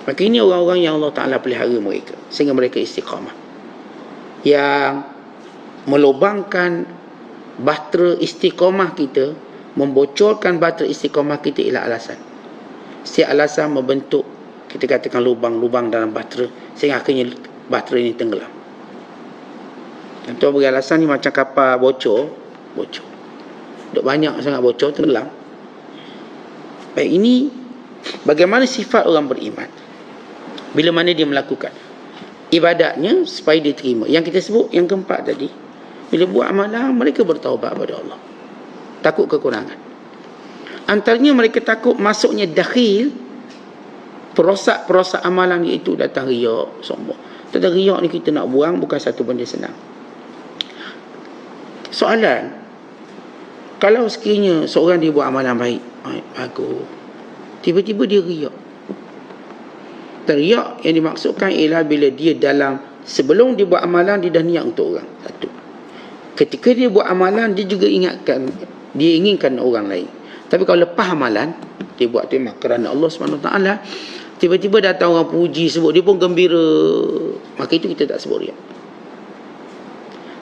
Maka ini orang-orang yang Allah Ta'ala pelihara mereka sehingga mereka istiqamah, yang melubangkan bahtera istiqamah kita, membocorkan bahtera istiqamah kita ialah alasan. Setiap alasan membentuk, kita katakan, lubang-lubang dalam bahtera, sehingga akhirnya bahtera ini tenggelam. Contoh beri alasan ni macam kapal bocor. Duk banyak sangat bocor, tenggelam. Baik, ini bagaimana sifat orang beriman bila mana dia melakukan ibadatnya supaya diterima. Yang kita sebut yang keempat tadi, bila buat amalan mereka bertaubat kepada Allah, takut kekurangan. Antaranya mereka takut masuknya dakhil perosak amalan, iaitu datang riak, sombong. Tentang riak ni kita nak buang bukan satu benda senang. Soalan, kalau sekiranya seorang dia buat amalan baik, bagus, tiba-tiba dia riak. Riak yang dimaksudkan ialah bila dia sebelum dia buat amalan dia dah niat untuk orang. Satu. Ketika dia buat amalan dia juga dia inginkan orang lain. Tapi kalau lepas amalan dia buat tu memang kerana Allah SWT, tiba-tiba datang orang puji sebut, dia pun gembira, maka itu kita tak sebut riak.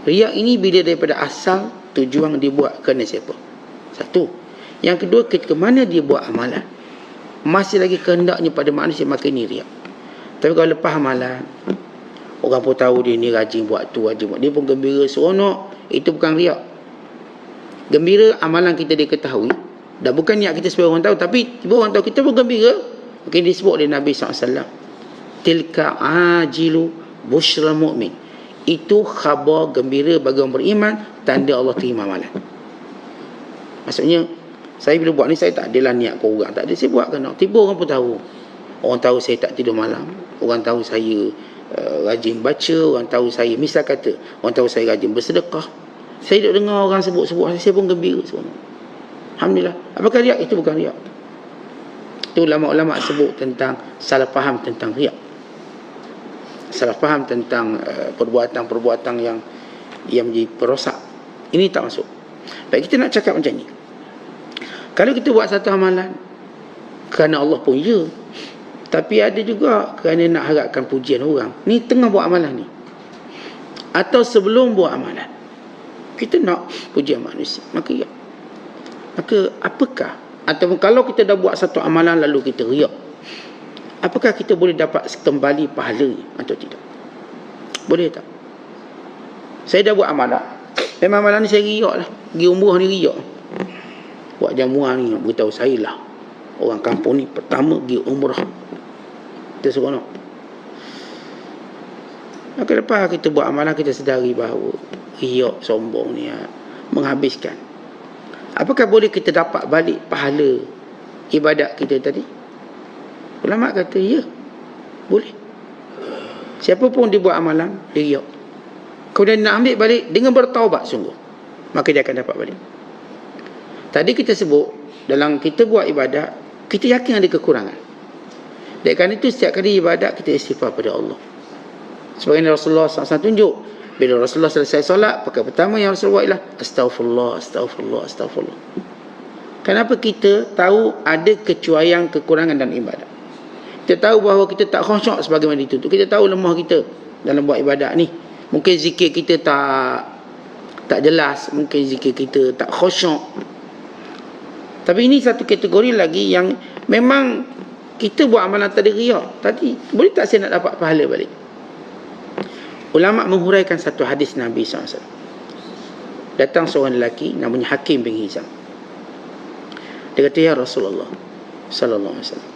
Riak ini bila daripada asal tujuan dia buat kerana siapa? Satu. Yang kedua, ketika mana dia buat amalan masih lagi kehendaknya pada manusia, maka ini riak. Tapi kalau lepas amalan, orang pun tahu dia ni rajin buat tu, rajin buat, dia pun gembira, seronok, itu bukan riak. Gembira amalan kita diketahui, dan bukan niat kita supaya orang tahu, tapi tiba orang tahu kita pun gembira, maka disebut oleh Nabi SAW, tilka ajilu bushra mu'min, itu khabar gembira bagi orang beriman, tanda Allah terima amalan. Maksudnya, saya bila buat ni saya tak adalah niat ke orang, tak ada, saya buat kerana tiba orang pun tahu. Orang tahu saya tak tidur malam, orang tahu saya rajin baca, orang tahu saya, misal kata, orang tahu saya rajin bersedekah. Saya duduk dengar orang sebut-sebut, saya pun gembira semua. Alhamdulillah. Apakah riak? Itu bukan riak. Itu ulama-ulama sebut tentang salah faham tentang riak. Salah faham tentang perbuatan-perbuatan yang menjadi perosak. Ini tak masuk. Baik, kita nak cakap macam ni. Kalau kita buat satu amalan kerana Allah pun ya, tapi ada juga kerana nak harapkan pujian orang. Ni tengah buat amalan ni, atau sebelum buat amalan kita nak pujian manusia, maka ya. Maka apakah, atau kalau kita dah buat satu amalan lalu kita riak, apakah kita boleh dapat kembali pahala atau tidak? Boleh tak? Saya dah buat amalan, memang amalan ni saya riak lah, pergi umrah ni riak, buat jamuan ni beritahu saya lah, orang kampung ni pertama pergi umrah, kita seronok. Maka lepas kita buat amalan, kita sedari bahawa riak, sombong ni menghabiskan. Apakah boleh kita dapat balik pahala ibadat kita tadi? Ulama kata ya, boleh. Siapa pun dia buat amalan, dia riak, kemudian nak ambil balik dengan bertaubat sungguh, maka dia akan dapat balik. Tadi kita sebut, dalam kita buat ibadat, kita yakin ada kekurangan. Dan kerana itu setiap kali ibadat kita istighfar pada Allah. Sebagaimana Rasulullah SAW tunjuk, bila Rasulullah selesai solat, perkara pertama yang Rasulullah ialah astaghfirullah, astaghfirullah, astaghfirullah. Kenapa kita tahu ada kecuaian, kekurangan dalam ibadat? Kita tahu bahawa kita tak khusyuk sebagaimana dituntut. Kita tahu lemah kita dalam buat ibadat ni. Mungkin zikir kita tak jelas, mungkin zikir kita tak khusyuk. Tapi ini satu kategori lagi yang memang kita buat amalan tadi riak. Tadi boleh tak saya nak dapat pahala balik? Ulama menghuraikan satu hadis Nabi SAW. Datang seorang lelaki namanya Hakim bin Hizam. Dia kata, ya Rasulullah sallallahu alaihi wasallam,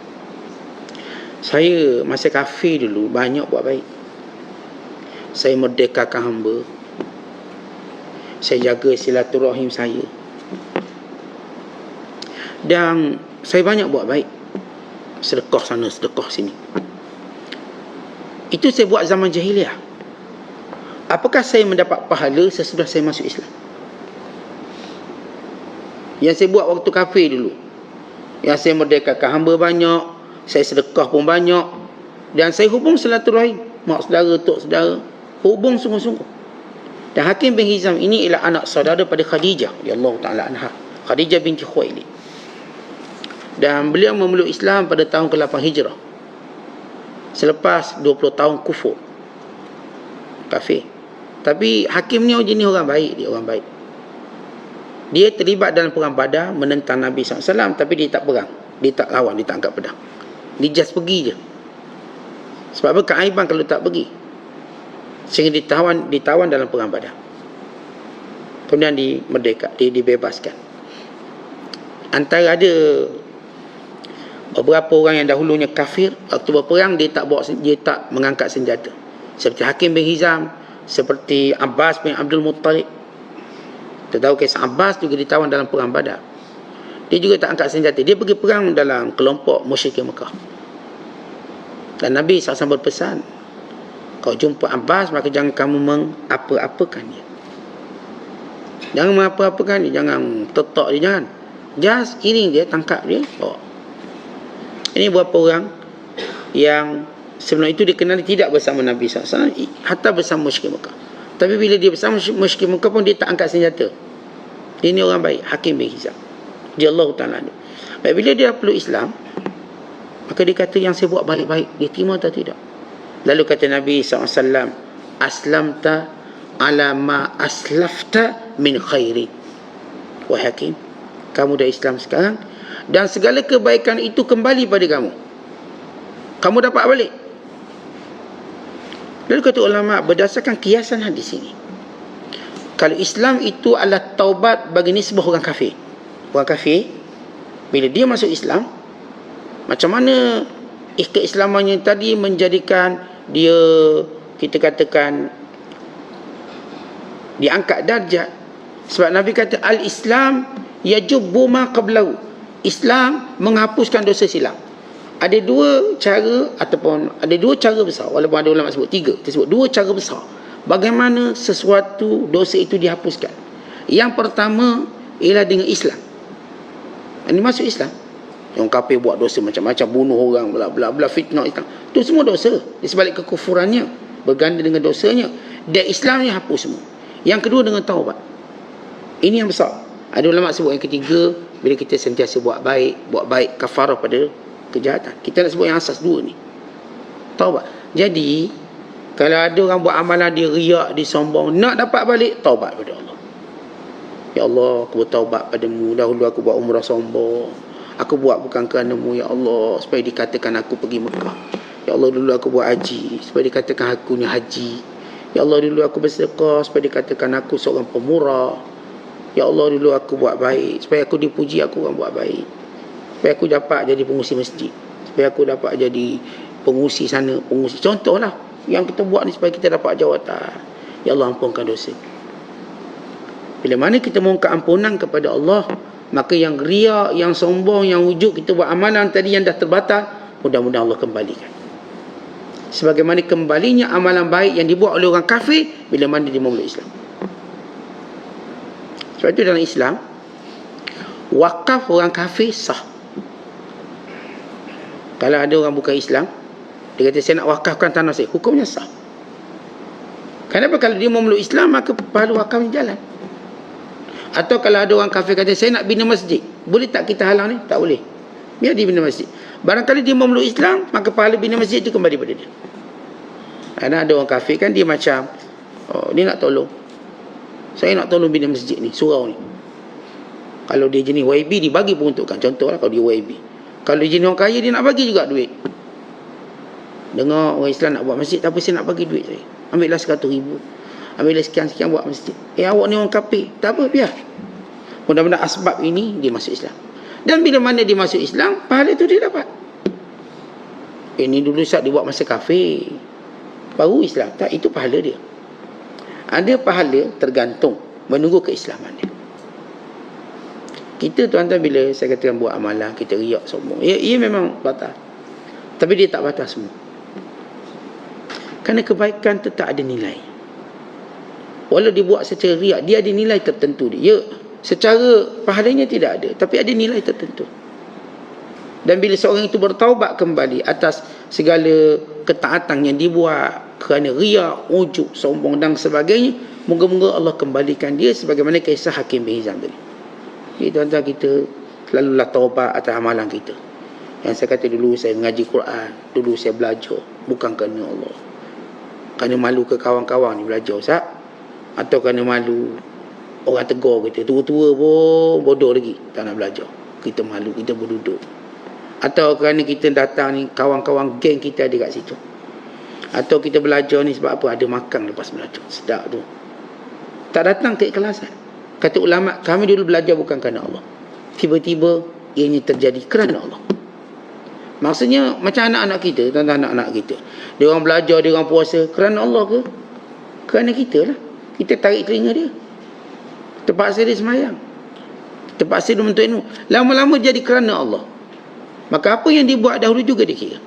saya masa kafir dulu banyak buat baik. Saya merdekakan hamba, saya jaga silaturahim saya, dan saya banyak buat baik, sedekah sana sedekah sini. Itu saya buat zaman jahiliah. Apakah saya mendapat pahala sesudah saya masuk Islam? Yang saya buat waktu kafir dulu, yang saya merdekakan hamba banyak, saya sedekah pun banyak, dan saya hubung silaturahim, mak saudara, tok saudara, hubung sungguh-sungguh. Dan Hakim bin Hizam ini ialah anak saudara pada Khadijah radhiyallahu taala anha, Khadijah binti Khuwailid. Dan beliau memeluk Islam pada tahun ke-8 Hijrah, selepas 20 tahun kufur, kafir. Tapi Hakim ni jenis orang baik, dia orang baik. Dia terlibat dalam perang Badar menentang Nabi SAW, tapi dia tak perang, dia tak lawan, dia tak angkat pedang. Dia just pergi je. Sebab apa? Keaiban kalau tak pergi. Sehingga ditawan dalam perang Badar. Kemudian dibebaskan. Antara ada Beberapa orang yang dahulunya kafir, waktu berperang dia tak mengangkat senjata. Seperti Hakim bin Hizam, seperti Abbas bin Abdul Muttalib. Kita tahu kisah Abbas juga ditawan dalam perang Badar. Dia juga tak angkat senjata. Dia pergi perang dalam kelompok musyrikin Mekah. Dan Nabi SAW berpesan, kau jumpa Abbas, maka jangan kamu mengapa-apakan dia. Jangan mengapa-apakan dia. Jangan tetok dia, jangan. Just iring dia, tangkap dia, bawa. Ini beberapa orang yang sebenarnya itu dikenali tidak bersama Nabi SAW, hatta bersama musyrikin Mekah. Tapi bila dia bersama musyrikin Mekah pun dia tak angkat senjata. Dia ni orang baik, Hakim bin Hizam. Dia Allah Ta'ala. Baik, bila dia peluk Islam, maka dia kata yang saya buat baik-baik. Dia terima atau tidak? Lalu kata Nabi SAW, aslamta ala ma aslafta min khairi. Wahai Hakim, kamu dah Islam sekarang, dan segala kebaikan itu kembali pada kamu. Kamu dapat balik. Lalu kata ulama, berdasarkan kiasan hadis ini, kalau Islam itu adalah taubat bagi nisbah orang kafir. Orang kafir, bila dia masuk Islam, macam mana keislamannya tadi menjadikan dia, kita katakan, diangkat darjat. Sebab Nabi kata, al-Islam yajubbu ma qablahu. Islam menghapuskan dosa silam. Ada dua cara, ataupun ada dua cara besar, walaupun ada ulama sebut tiga, kita sebut dua cara besar bagaimana sesuatu dosa itu dihapuskan. Yang pertama ialah dengan Islam. Ini masuk Islam. Yang kafir buat dosa macam-macam, bunuh orang, bla fitnah Islam, itu semua dosa. Di sebalik kekufurannya, berganda dengan dosanya, dan Islamnya hapus semua. Yang kedua dengan taubat. Ini yang besar. Ada ulama sebut yang ketiga, bila kita sentiasa buat baik kafarah pada kejahatan. Kita nak sebut yang asas dua ni, taubat. Jadi kalau ada orang buat amalan, dia riak, dia sombong, nak dapat balik, taubat pada Allah. Ya Allah, aku bertaubat padamu. Dahulu aku buat umrah sombong, aku buat bukan kerana-Mu ya Allah, supaya dikatakan aku pergi Mekah. Ya Allah, dulu aku buat haji supaya dikatakan aku ni haji. Ya Allah, dulu aku bersedekah supaya dikatakan aku seorang pemurah. Ya Allah, dulu aku buat baik supaya aku dipuji, aku orang buat baik, supaya aku dapat jadi pengurusi masjid, supaya aku dapat jadi pengurusi sana, pengurusi. Contohlah yang kita buat ni supaya kita dapat jawatan. Ya Allah, ampunkan dosa. Bila mana kita mohon keampunan kepada Allah, maka yang riak, yang sombong, yang wujud kita buat amalan tadi yang dah terbatal, mudah-mudahan Allah kembalikan. Sebagaimana kembalinya amalan baik yang dibuat oleh orang kafir bila mana dia memeluk Islam. Sebab itu dalam Islam, wakaf orang kafir sah. Kalau ada orang bukan Islam, dia kata saya nak wakafkan tanah saya, hukumnya sah. Kenapa? Kalau dia memeluk Islam, maka pahala wakafnya jalan. Atau kalau ada orang kafir kata saya nak bina masjid, boleh tak kita halang ni? Tak boleh, biar dia bina masjid. Barangkali dia memeluk Islam, maka pahala bina masjid itu kembali pada dia. Karena ada orang kafir kan, dia macam dia nak tolong, saya nak tolong bina masjid ni, surau ni. Kalau dia jenis YB, dia bagi peruntukan. Contohlah kalau dia YB. Kalau dia jenis orang kaya, dia nak bagi juga duit. Dengar orang Islam nak buat masjid, tapi saya nak bagi duit saya, ambillah 100,000, ambillah sekian-sekian buat masjid. Awak ni orang kafir, tak apa, biar. Mudah-mudahan asbab ini dia masuk Islam. Dan bila mana dia masuk Islam, pahala itu dia dapat. Ini dulu saat dia buat masa kafir, baru Islam, tak, itu pahala dia. Ada pahala tergantung, menunggu keislaman dia. Kita tuan-tuan, bila saya katakan buat amalan, kita riak sombong, ia memang batal, tapi dia tak batal semua. Kerana kebaikan tetap ada nilai. Walau dibuat secara riak, dia ada nilai tertentu dia. Secara pahalanya tidak ada, tapi ada nilai tertentu. Dan bila seorang itu bertaubat kembali atas segala ketaatan yang dibuat kerana riak, ujub, sombong dan sebagainya, moga-moga Allah kembalikan dia sebagaimana kisah Hakim bin Hizam tadi. Jadi tuan-tuan, kita selalulah taubat atas amalan kita. Yang saya kata dulu saya mengaji Quran, dulu saya belajar bukan kerana Allah, kerana malu ke kawan-kawan ni belajar Ustaz, atau kerana malu orang tegur kita, tua-tua pun bodoh lagi tak nak belajar, kita malu, kita berduduk. Atau kerana kita datang ni, kawan-kawan geng kita ada kat situ. Atau kita belajar ni sebab apa? Ada makan lepas belajar, sedap tu. Tak datang keikhlasan. Kata ulama, kami dulu belajar bukan kerana Allah, tiba-tiba ianya terjadi kerana Allah. Maksudnya macam anak-anak kita, tuan-tuan, anak-anak kita. Dia orang belajar, dia orang puasa kerana Allah ke? Kerana kita lah. Kita tarik telinga dia. Terpaksa dia semayang. Terpaksa dia menuntut ilmu. Lama-lama jadi kerana Allah. Maka apa yang dia buat dahulu juga dia kira.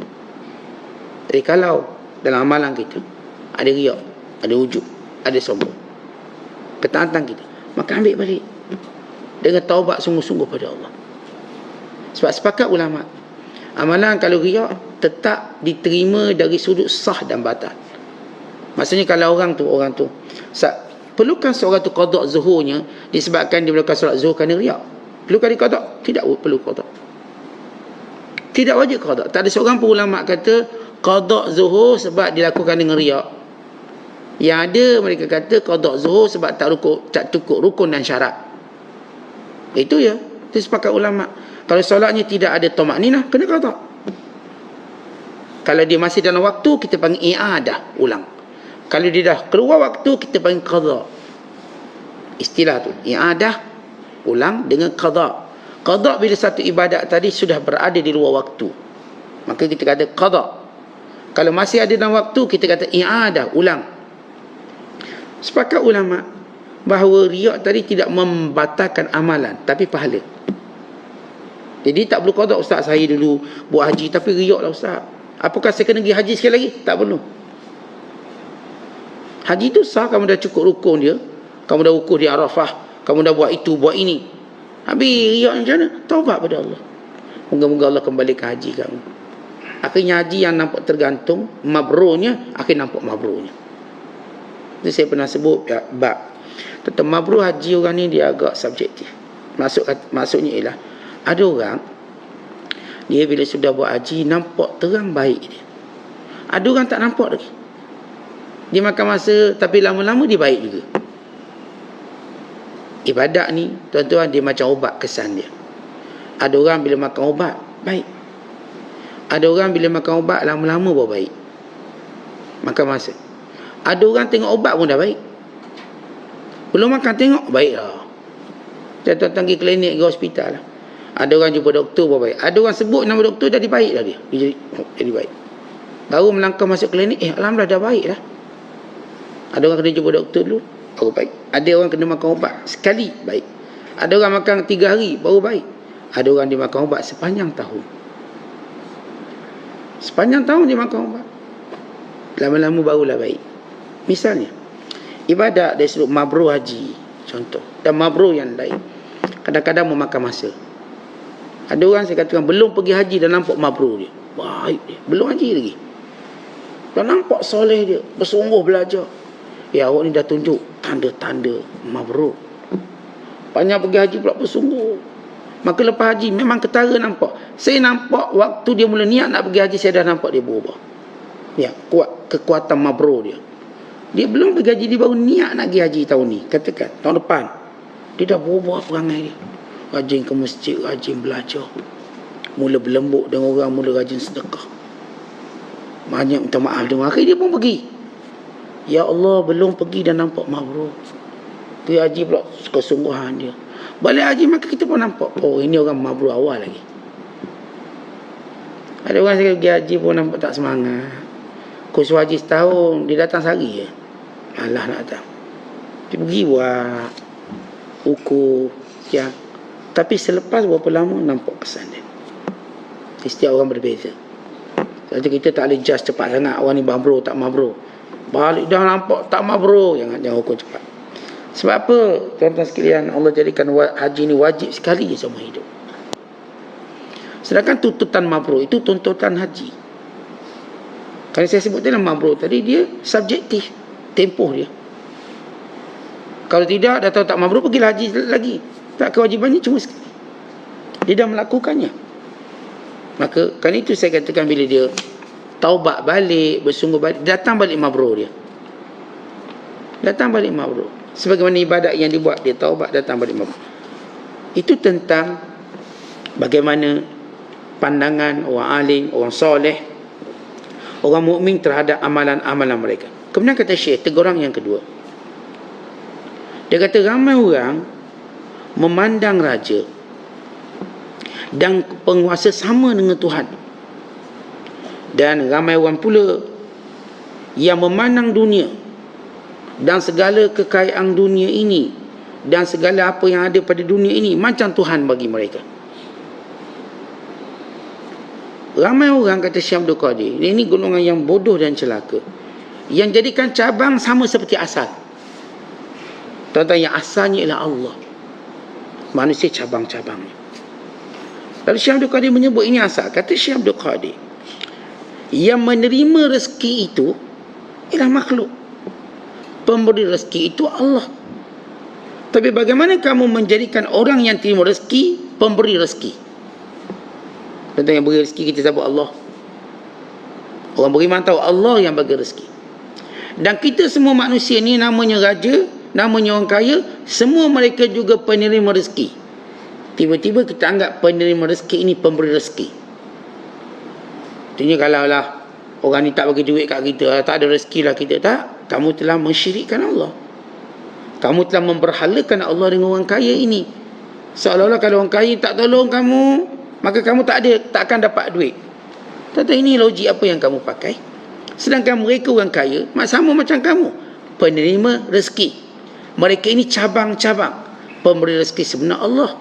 Jadi kalau dalam amalan kita ada riak, ada wujud, ada sombong, ketaatan kita, maka ambil balik dengan taubat sungguh-sungguh pada Allah. Sebab sepakat ulama, amalan kalau riak tetap diterima dari sudut sah dan batal. Maksudnya kalau orang tu perlukan seorang tu qada zuhurnya disebabkan dia melakukan solat zuhur kerana riak. Perlukan dia qada? Tidak perlu qada. Tidak wajib qada. Tak ada seorang pun ulama kata qada zuhur sebab dilakukan dengan riak. Yang ada mereka kata qada zuhur sebab tak cukup rukun dan syarat. Itu ya. Itu sepakat ulama. Kalau solatnya tidak ada tamakninah, kena qada. Kalau dia masih dalam waktu, kita panggil i'adah, ulang. Kalau dia dah keluar waktu, kita panggil qada. Istilah tu, i'adah, ulang dengan qada. Qada bila satu ibadat tadi sudah berada di luar waktu, maka kita kata qada. Kalau masih ada dalam waktu, kita kata i'adah, ulang. Sepakat ulama bahawa riak tadi tidak membatalkan amalan, tapi pahala. Jadi tak perlu qada. Ustaz, saya dulu buat haji tapi riak lah ustaz. Apakah saya kena pergi haji sekali lagi? Tak perlu. Haji tu sah, kamu dah cukup rukun dia, kamu dah wukuf di Arafah, kamu dah buat itu, buat ini. Habis riak macam mana? Taubat pada Allah. Moga-moga Allah kembalikan haji kamu. Akhirnya haji yang nampak tergantung, mabrurnya, akhir nampak mabrurnya. Itu saya pernah sebut ya, bab. Tentang mabrur haji orang ni dia agak subjektif. Maksudnya ialah, ada orang dia bila sudah buat haji nampak terang baik dia. Ada orang tak nampak lagi. Dia makan masa tapi lama-lama dia baik juga. Ibadat ni tuan-tuan dia macam ubat kesan dia. Ada orang bila makan ubat baik. Ada orang bila makan ubat lama-lama baru baik. Makan masa. Ada orang tengok ubat pun dah baik. Belum makan tengok baik lah. Tuan-tuan pergi klinik ke hospital lah. Ada orang jumpa doktor baru baik. Ada orang sebut nama doktor dah baik lah dia. Dia jadi baik. Baru melangkah masuk klinik, alhamdulillah dah baik lah. Ada orang kena jumpa doktor dulu, baru baik. Ada orang kena makan ubat sekali, baik. Ada orang makan 3 hari, baru baik. Ada orang dia makan ubat sepanjang tahun. Sepanjang tahun dia makan ubat. Lama-lama barulah baik. Misalnya, ibadat dari sudut mabrur haji, contoh. Dan mabrur yang lain. Kadang-kadang memakan masa. Ada orang saya katakan belum pergi haji dah nampak mabrur dia. Baik dia. Belum haji lagi. Dah nampak soleh dia. Bersungguh belajar. Ya, awak ni dah tunjuk tanda-tanda mabrur. Banyak pergi haji pula bersungguh. Maka lepas haji memang ketara nampak. Saya nampak waktu dia mula niat nak pergi haji, saya dah nampak dia berubah. Ya, kuat kekuatan mabrur dia. Dia belum pergi haji, dia baru niat nak pergi haji tahun ni. Katakan tahun depan. Dia dah berubah perangai dia. Rajin ke masjid, rajin belajar. Mula berlembut dengan orang, mula rajin sedekah. Banyak minta maaf dengan akhir dia pun pergi. Ya Allah, belum pergi dah nampak mabrur. Pergi haji pula kesungguhan dia. Balik haji maka kita pun nampak, oh ini orang mabrur awal lagi. Ada orang sekali pergi haji pun nampak tak semangat. Kursus haji setahun, dia datang sehari je. Malah nak datang. Dia pergi buat ukur ya. Tapi selepas berapa lama nampak kesan dia. Setiap orang berbeza. Jadi kita tak boleh judge cepat sangat orang ni mabrur tak mabrur. Balik dah nampak tak mabrur, jangan hukum cepat. Sebab apa? Tuan-tuan sekalian, Allah jadikan haji ni wajib sekali je seumur hidup. Sedangkan tuntutan mabrur itu tuntutan haji. Kalau saya sebut dalam mabrur tadi, dia subjektif tempoh dia. Kalau tidak, dah tahu tak mabrur, pergilah haji lagi. Tak, kewajibannya cuma sekali. Dia dah melakukannya. Maka kan itu saya katakan bila dia taubat balik, bersungguh balik, datang balik mabrur dia. Datang balik mabrur. Sebagaimana ibadat yang dibuat, dia taubat, datang balik mabrur. Itu tentang bagaimana pandangan orang alim, orang soleh, orang mukmin terhadap amalan-amalan mereka. Kemudian kata Syekh, teguran yang kedua. Dia kata ramai orang memandang raja dan penguasa sama dengan Tuhan. Dan ramai orang pula yang memandang dunia dan segala kekayaan dunia ini dan segala apa yang ada pada dunia ini macam Tuhan bagi mereka. Ramai orang kata Syekh Abdul Qadir, ini golongan yang bodoh dan celaka, yang jadikan cabang sama seperti asal. Tuan-tuan, yang asalnya ialah Allah, manusia cabang-cabangnya. Lalu Syekh Abdul Qadir menyebut ini asal. Kata Syekh Abdul Qadir, yang menerima rezeki itu ialah makhluk, pemberi rezeki itu Allah. Tapi bagaimana kamu menjadikan orang yang terima rezeki pemberi rezeki? Tentu yang beri rezeki kita tahu Allah. Orang beriman tahu Allah yang bagi rezeki. Dan kita semua manusia ni, namanya raja, namanya orang kaya, semua mereka juga penerima rezeki. Tiba-tiba kita anggap penerima rezeki ini pemberi rezeki. Artinya kalau lah orang ni tak bagi duit kat kita, tak ada rezeki lah kita, tak. Kamu telah mensyirikkan Allah. Kamu telah memberhalakan Allah dengan orang kaya ini. Seolah-olah kalau orang kaya tak tolong kamu, maka kamu tak akan dapat duit. Tetapi ini logik apa yang kamu pakai. Sedangkan mereka orang kaya sama macam kamu, penerima rezeki. Mereka ini cabang-cabang pemberi rezeki sebenar Allah.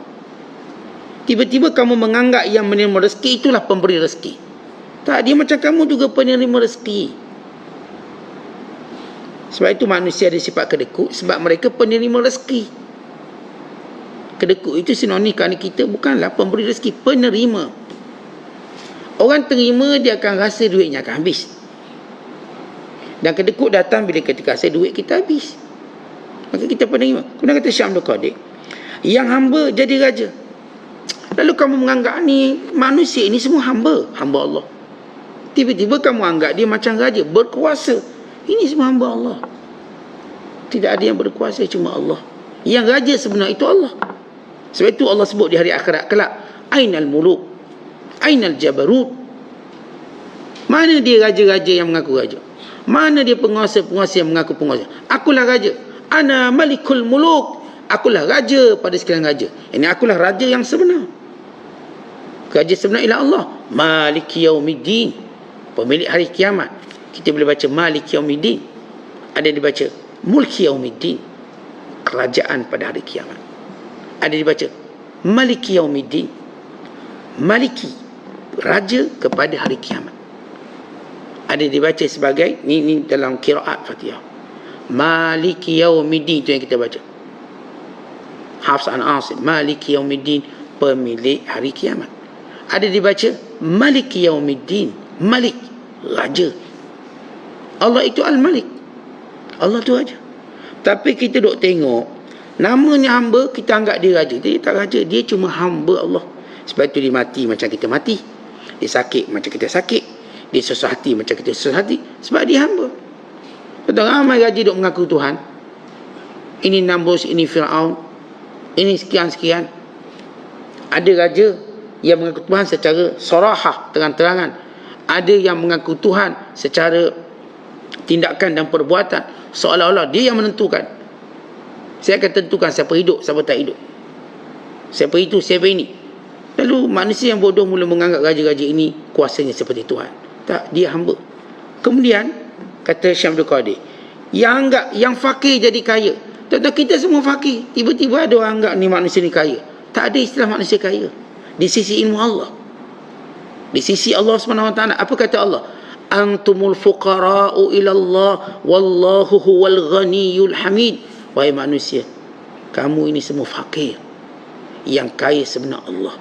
Tiba-tiba kamu menganggap yang menerima rezeki itulah pemberi rezeki. Tak, dia macam kamu juga penerima rezeki. Sebab itu manusia ada sifat kedekut, sebab mereka penerima rezeki. Kedekut itu sinonim kerana kita bukanlah pemberi rezeki, penerima. Orang terima, dia akan rasa duitnya akan habis. Dan kedekut datang bila ketika rasa duit kita habis, maka kita penerima. Kemudian kata Syekh Abdul Qadir, yang hamba jadi raja. Lalu kamu menganggap ni manusia ini semua hamba Allah. Tiba-tiba kamu anggap dia macam raja, berkuasa. Ini semua hamba Allah. Tidak ada yang berkuasa, cuma Allah. Yang raja sebenar itu Allah. Sebab itu Allah sebut di hari akhirat kelak, Ainal muluk, Ainal jabarut. Mana dia raja-raja yang mengaku raja? Mana dia penguasa-penguasa yang mengaku penguasa? Akulah raja. Ana malikul muluk. Akulah raja pada sekalian raja. Ini akulah raja yang sebenar. Raja sebenar ialah Allah. Maliki yaumiddin, pemilik hari kiamat. Kita boleh baca Maliki yaumiddin. Ada dibaca Mulki yaumiddin, kerajaan pada hari kiamat. Ada dibaca Maliki yaumiddin, Maliki, raja kepada hari kiamat. Ada dibaca sebagai ni dalam qiraat Fatihah, Maliki yaumiddin, itu yang kita baca. Hafs an Asim, Maliki yaumiddin, pemilik hari kiamat. Ada dibaca Maliki yaumiddin, Malik, raja. Allah itu Al-Malik, Allah tu raja. Tapi kita duk tengok namanya hamba, kita anggap dia raja. Dia tak raja, dia cuma hamba Allah. Sebab itu dia mati macam kita mati, dia sakit macam kita sakit, dia susah hati macam kita susah hati. Sebab dia hamba. Betul, ramai raja duk mengaku Tuhan. Ini Namrus, ini Fir'aun, ini sekian-sekian. Ada raja yang mengaku Tuhan secara sarahah, terang-terangan. Ada yang mengaku Tuhan secara tindakan dan perbuatan, seolah-olah dia yang menentukan. Saya akan tentukan siapa hidup, siapa tak hidup, siapa itu, siapa ini. Lalu manusia yang bodoh mula menganggap raja-raja ini kuasanya seperti Tuhan. Tak, dia hamba. Kemudian kata Syekh Abdul Qadir, yang anggap yang fakir jadi kaya. Tak, kita semua fakir. Tiba-tiba ada orang anggap ni manusia ni kaya. Tak ada istilah manusia kaya di sisi ilmu Allah. Di sisi Allah SWT, apa kata Allah? Antumul fuqara'u ilallah wallahu huwal ghaniyul hamid. Wahai manusia, kamu ini semua fakir, yang kaya sebenar Allah.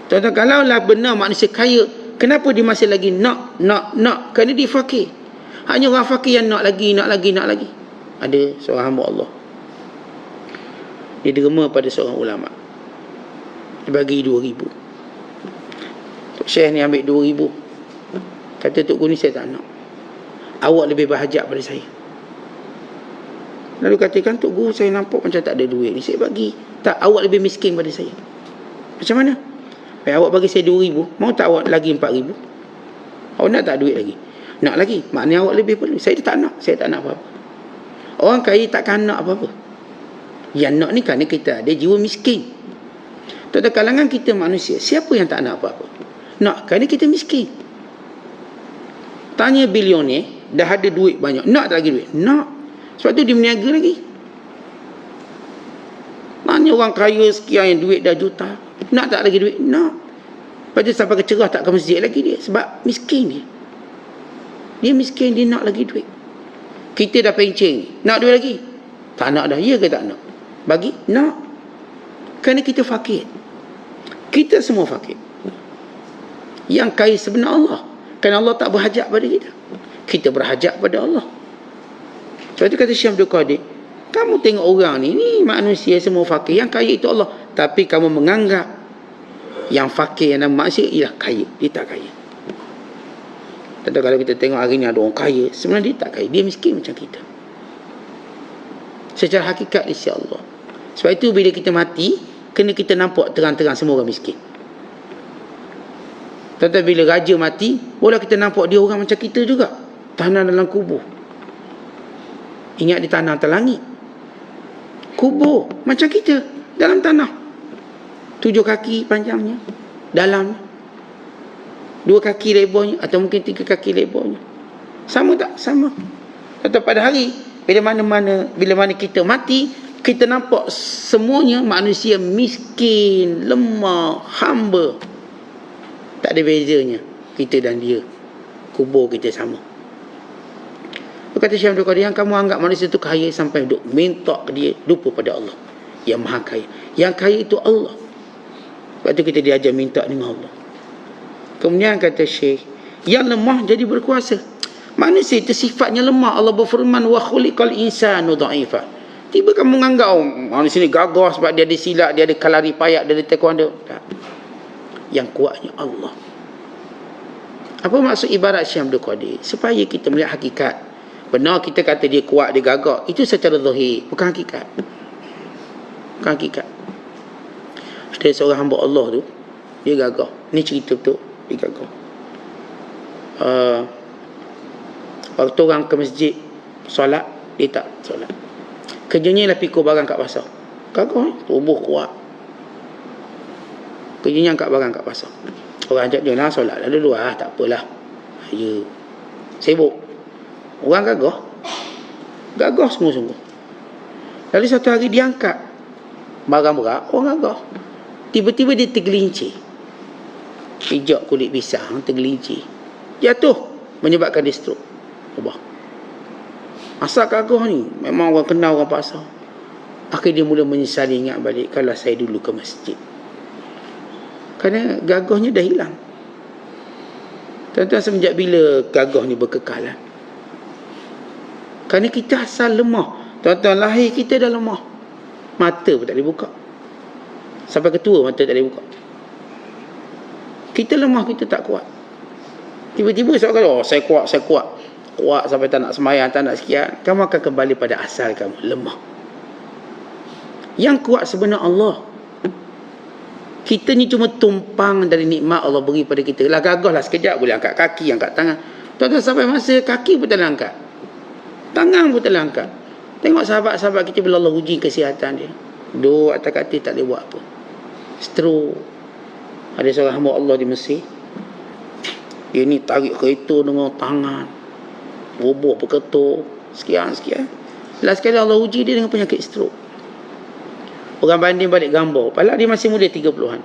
Tuan-tuan, kalaulah benar manusia kaya, kenapa dia masih lagi nak? Kerana dia fakir. Hanya orang fakir yang nak lagi. Ada seorang hamba Allah, dia derma pada seorang ulama. Dia bagi 2,000. Tok Syekh ni ambil 2,000. Kata Tok Guru ni, saya tak nak. Awak lebih berhajat pada saya. Lalu katakan, Tok Guru, saya nampak macam tak ada duit ni, saya bagi. Tak, awak lebih miskin pada saya. Macam mana? Awak bagi saya 2,000, mau tak awak lagi 4,000? Awak nak tak duit lagi? Nak lagi, maknanya awak lebih perlu. Saya tak nak apa-apa. Orang kaya takkan nak apa-apa. Yang nak ni kerana kita ada jiwa miskin. Tuan-tuan, kalangan kita manusia, siapa yang tak nak apa-apa? Nak kerana kita miskin. Tanya bilioner, dah ada duit banyak, nak tak lagi duit? Nak. Sebab tu dia meniaga lagi. Tanya orang kaya sekian yang duit dah juta, nak tak lagi duit? Nak. Lepas tu sampai kecerah tak ke masjid lagi dia. Sebab miskin dia. Dia miskin, dia nak lagi duit. Kita dah pencing, nak duit lagi? Tak nak dah. Ya ke tak nak? Bagi? Nak. Kerana kita fakir. Kita semua fakir. Yang kaya sebenar Allah. Kerana Allah tak berhajat pada kita. Kita berhajat pada Allah. Sebab tu kata Syekh Abdul Qadir, kamu tengok orang ni manusia semua fakir. Yang kaya itu Allah. Tapi kamu menganggap yang fakir yang nama manusia ialah kaya. Dia tak kaya. Tentu kalau kita tengok hari ni ada orang kaya, sebenarnya dia tak kaya. Dia miskin macam kita. Secara hakikat di sisi Allah. Sebab itu bila kita mati, kena kita nampak terang-terang semua orang miskin. Tetapi bila raja mati, boleh kita nampak dia orang macam kita juga. Tanah dalam kubur. Ingat di tanah atas langit. Kubur macam kita dalam tanah. 7 kaki panjangnya, dalam 2 kaki lebarnya, atau mungkin 3 kaki lebarnya. Sama tak? Sama. Atau pada hari bila mana kita mati, kita nampak semuanya manusia miskin, lemah, hamba. Tak ada bezanya kita dan dia. Kubur kita sama. Kata Syekh Abdul Qadir, yang kamu anggap manusia itu kaya sampai duk minta ke dia, lupa pada Allah yang maha kaya. Yang kaya itu Allah. Sebab tu kita diajar minta dengan Allah. Kemudian kata Syekh, yang lemah jadi berkuasa. Manusia itu sifatnya lemah. Allah berfirman, wa khuliqal insanu dha'ifa. Tiba kamu menganggap manusia ni gagah sebab dia ada silat, dia ada kalari payak, dia ada taekwondo. Tak. Yang kuatnya Allah. Apa maksud ibarat Syekh Abdul Qadir? Supaya kita melihat hakikat. Benar kita kata dia kuat, dia gagah. Itu secara zahir, bukan hakikat. Bukan hakikat. Ada seorang hamba Allah tu, dia gagah. Ni cerita betul, dia gagah. Waktu orang ke masjid solat, dia tak solat. Kerjanya ialah pikul barang kat pasar. Gagah, tubuh kuat. Kerjanya angkat barang kat pasar. Orang ajak dia lah solat dah dulu lah, tak apalah. Ya, sibuk. Orang gagah. Gagah sungguh-sungguh. Lalu satu hari dia angkat barang berat, orang gagah. Tiba-tiba dia tergelincir. Pijak kulit pisang, tergelincir. Jatuh, menyebabkan dia stroke. Ubah. Asal gagah ni, memang orang kenal orang pasar. Akhirnya dia mula menyesali, ingat balik, kalau saya dulu ke masjid. Kerana gagahnya dah hilang. Tuan-tuan, semenjak bila gagah ni berkekalan? Kerana kita asal lemah. Tuan-tuan, lahir kita dah lemah. Mata pun tak boleh buka. Sampai ketua mata tak boleh buka. Kita lemah, kita tak kuat. Tiba-tiba sebab kalau saya kuat. Kuat sampai tak nak sembahyang, tak nak sekian. Kamu akan kembali pada asal kamu, lemah. Yang kuat sebenarnya Allah. Kita ni cuma tumpang dari nikmat Allah beri pada kita. Lah gagah lah sekejap, boleh angkat kaki, angkat tangan. Tuan-tuan, sampai masa kaki pun tak boleh angkat. Tangan pun tak boleh angkat. Tengok sahabat-sahabat kita bila Allah uji kesihatan dia. Duduk atas katil tak boleh buat apa. Stroke. Ada seorang hamba Allah di Mesir. Dia ni tarik kereta dengan tangan. Bubuh berketuk. Sekian. Last sekali Allah uji dia dengan penyakit stroke. Orang banding balik gambar. Padahal dia masih muda 30-an.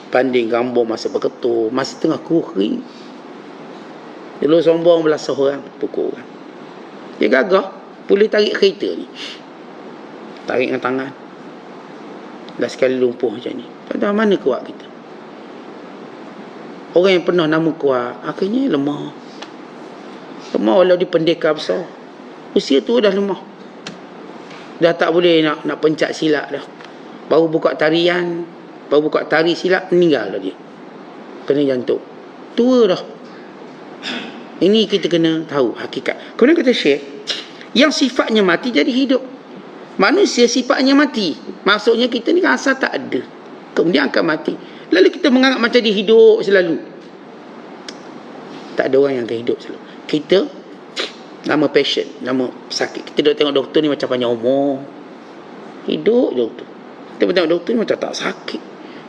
Banding gambar masa berketuk. Masa tengah kering. Dulu sombong belah seorang. Pukul orang. Dia gagah. Boleh tarik kereta ni. Tarik dengan tangan. Dah sekali lumpuh macam ni. Pada mana kuat kita? Orang yang pernah nama kuat, akhirnya lemah. Lemah walau dia pendekar besar. Usia tu dah lemah. Dah tak boleh nak pencak silat dah. Baru buka tarian, baru buka tari silat, meninggal dah dia. Kena jantung. Tua dah. Ini kita kena tahu hakikat. Kemudian kata Syekh, yang sifatnya mati jadi hidup. Manusia sifatnya mati. Maksudnya kita ni asal tak ada. Kemudian akan mati. Lalu kita menganggap macam dia hidup selalu. Tak ada orang yang akan hidup selalu. Kita, nama patient, nama sakit. Kita duduk tengok doktor ni macam panjang umur. Hidup doktor. Kita tengok doktor ni macam tak sakit.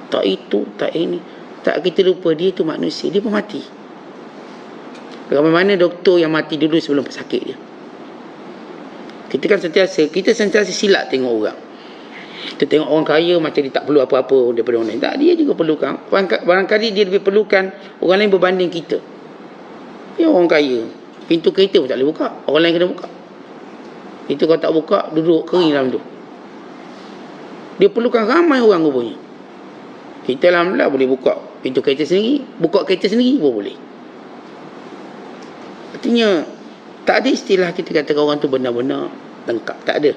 Tak itu, tak ini. Tak, kita lupa dia tu manusia. Dia pun mati. Bagaimana doktor yang mati dulu sebelum pesakit dia. Kita sentiasa silap tengok orang. Kita tengok orang kaya macam dia tak perlu apa-apa daripada orang lain. Tak, dia juga perlukan. Barangkali dia lebih perlukan orang lain berbanding kita. Dia orang kaya, pintu kereta pun tak boleh buka, orang lain kena buka. Itu kalau tak buka, duduk kering dalam tu. Dia perlukan ramai orang rupanya. Kita alhamdulillah boleh buka pintu kereta sendiri, buka kereta sendiri pun boleh. Artinya tak ada istilah kita katakan orang tu benar-benar lengkap. Tak ada.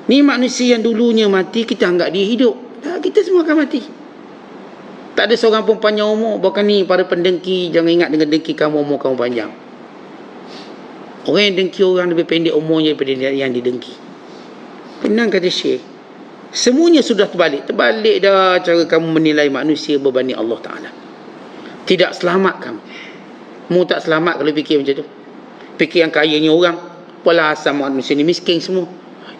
Ni manusia yang dulunya mati, kita anggap dia hidup. Tak, kita semua akan mati. Tak ada seorang pun panjang umur. Bahkan ni para pendengki, jangan ingat dengan dengki kamu umur kamu panjang. Orang yang dengki orang lebih pendek umurnya daripada yang didengki. Tenang kata Syekh. Semuanya sudah terbalik. Terbalik dah cara kamu menilai manusia berbanding Allah Ta'ala. Tidak selamat kamu. Mu tak selamat kalau fikir macam tu. Fikir yang kayanya orang, walau asal manusia ni miskin semua.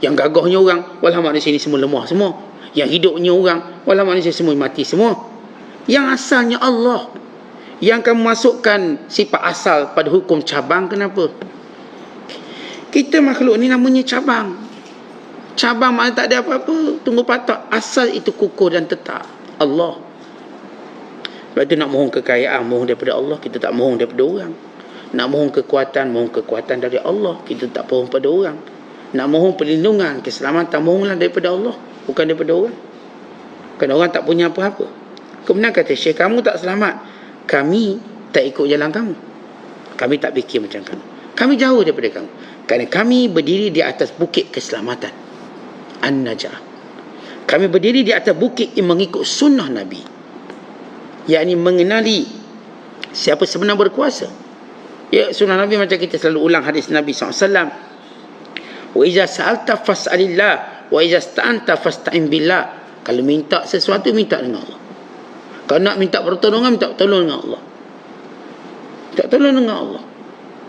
Yang gagahnya orang, walau manusia ni semua lemah semua. Yang hidupnya orang, walau manusia semua mati semua. Yang asalnya Allah. Yang kamu masukkan sifat asal pada hukum cabang, kenapa? Kita makhluk ni namanya cabang. Cabang maknanya tak ada apa-apa, tunggu patak. Asal itu kukuh dan tetap Allah. Sebab itu nak mohon kekayaan, mohon daripada Allah. Kita tak mohon daripada orang. Nak mohon kekuatan dari Allah. Kita tak mohon pada orang. Nak mohon perlindungan, keselamatan, mohonlah daripada Allah, bukan daripada orang. Kerana orang tak punya apa-apa. Kemudian kata Syekh, kamu tak selamat, kami tak ikut jalan kamu. Kami tak fikir macam kamu. Kami jauh daripada kamu. Kerana kami berdiri di atas bukit keselamatan, An-Najah. Kami berdiri di atas bukit yang mengikut sunnah Nabi, yakni mengenali siapa sebenar berkuasa. Ya, sunnah Nabi macam kita selalu ulang hadis Nabi SAW. Wa iza sa'alta fas'alillah wa iza sta'anta fasta'in billah. Kalau minta sesuatu, minta dengan Allah. Kalau nak minta pertolongan, minta tolong dengan Allah. Minta tolong dengan Allah.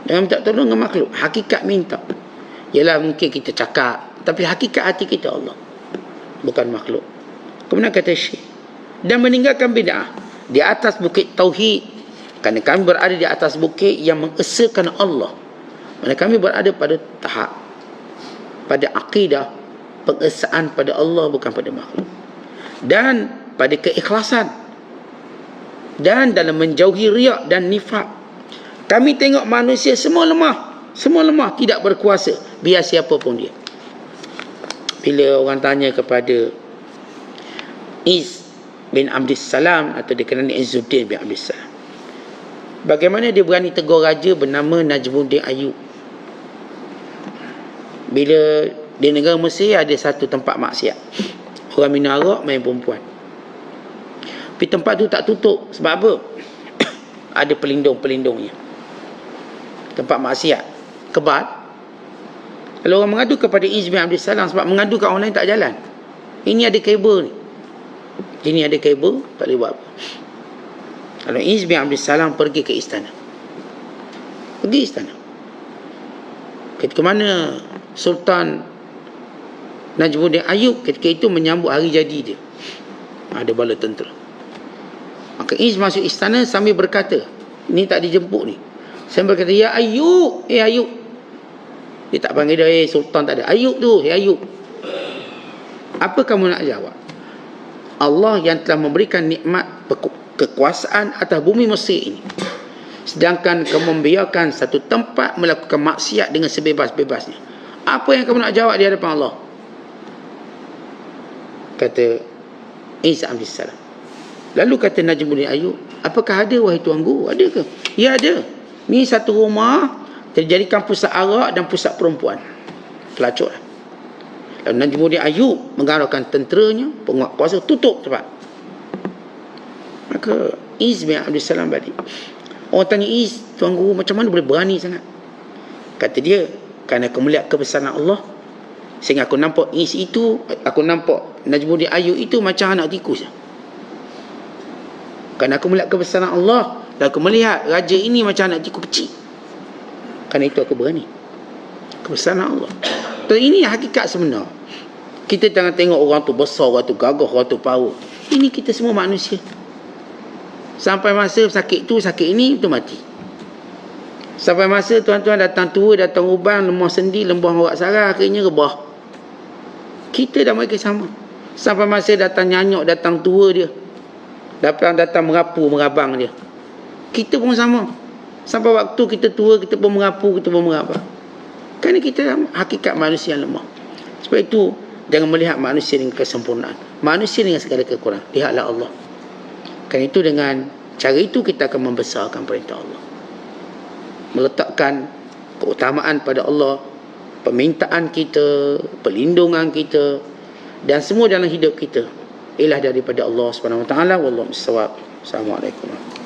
Jangan minta tolong dengan makhluk. Hakikat minta. Yalah mungkin kita cakap, tapi hakikat hati kita Allah, bukan makhluk. Kemudian kata Syekh, dan meninggalkan bid'ah di atas bukit tauhid. Kerana kami berada di atas bukit yang mengesakan Allah. Kerana kami berada pada tahap, pada akidah pengesaan pada Allah, bukan pada makhluk. Dan pada keikhlasan. Dan dalam menjauhi riak dan nifak. Kami tengok manusia semua lemah. Semua lemah, tidak berkuasa. Biar siapa pun dia. Bila orang tanya kepada Iz bin Abdis Salam, atau dikenali Izzuddin bin Abdis Salam, bagaimana dia berani tegur raja bernama Najmuddin Ayyub. Bila di negara Mesir ada satu tempat maksiat. Orang minum arak, main perempuan. Tapi tempat tu tak tutup. Sebab apa? Ada pelindung-pelindungnya. Tempat maksiat. Kebat. Kalau orang mengadu kepada Iz bin Abdis Salam, sebab mengadu kat orang lain tak jalan. Ini ada kabel ni. Ini ada kabel, tak boleh buat apa. Kalau Iz bin Abdis Salam pergi ke istana. Pergi istana. Ketika mana Sultan Najmuddin Ayyub ketika itu menyambut hari jadi dia. Ada bala tentera. Maka Iz masuk istana sambil berkata, ni tak dijemput ni. Sambil berkata, ya Ayyub, Ayyub. Dia tak panggil dia, Sultan tak ada. Ayyub tu, Ayyub. Apa kamu nak jawab? Allah yang telah memberikan nikmat kekuasaan atas bumi Mesir ini, sedangkan kamu membiarkan satu tempat melakukan maksiat dengan sebebas-bebasnya. Apa yang kamu nak jawab di hadapan Allah? Kata Isa Abdis Salam. Lalu kata Najmuddin Ayyub, apakah ada wahai Tuan Guru? Ada ke? Ya ada. Ni satu rumah terjadikan pusat arak dan pusat perempuan. Pelacur. Lalu Najmuddin Ayyub menggalakkan tenteranya, penguat kuasa, tutup tempat. Maka Iz bin Abdis Salam balik. Orang tanya Iz, Tuan Guru macam mana boleh berani sangat? Kata dia, kerana aku melihat kebesaran Allah, sehingga aku nampak Iz itu, aku nampak Najmuddin Ayyub itu macam anak tikus. Kerana aku melihat kebesaran Allah, dan aku melihat raja ini macam anak tikus kecil. Kerana itu aku berani. Kebesaran Allah. Dan ini hakikat sebenar. Kita jangan tengok orang tu besar, orang tu gagah, orang tu power. Ini kita semua manusia. Sampai masa sakit tu, sakit ini, tu mati. Sampai masa tuan-tuan datang tua, datang uban, lemah sendi, lemah awak sarah, akhirnya rebah. Kita dan mereka sama. Sampai masa datang nyanyuk, datang tua dia, datang merapu, merabang dia. Kita pun sama. Sampai waktu kita tua, kita pun merapu, kita pun merabang. Kerana kita hakikat manusia yang lemah. Sebab itu, jangan melihat manusia dengan kesempurnaan. Manusia dengan segala kekurangan. Lihatlah Allah. Kerana itu, dengan cara itu kita akan membesarkan perintah Allah. Meletakkan keutamaan pada Allah, permintaan kita, perlindungan kita, dan semua dalam hidup kita ialah daripada Allah Subhanahu Wa Taala. Wallahu a'lam. Assalamualaikum.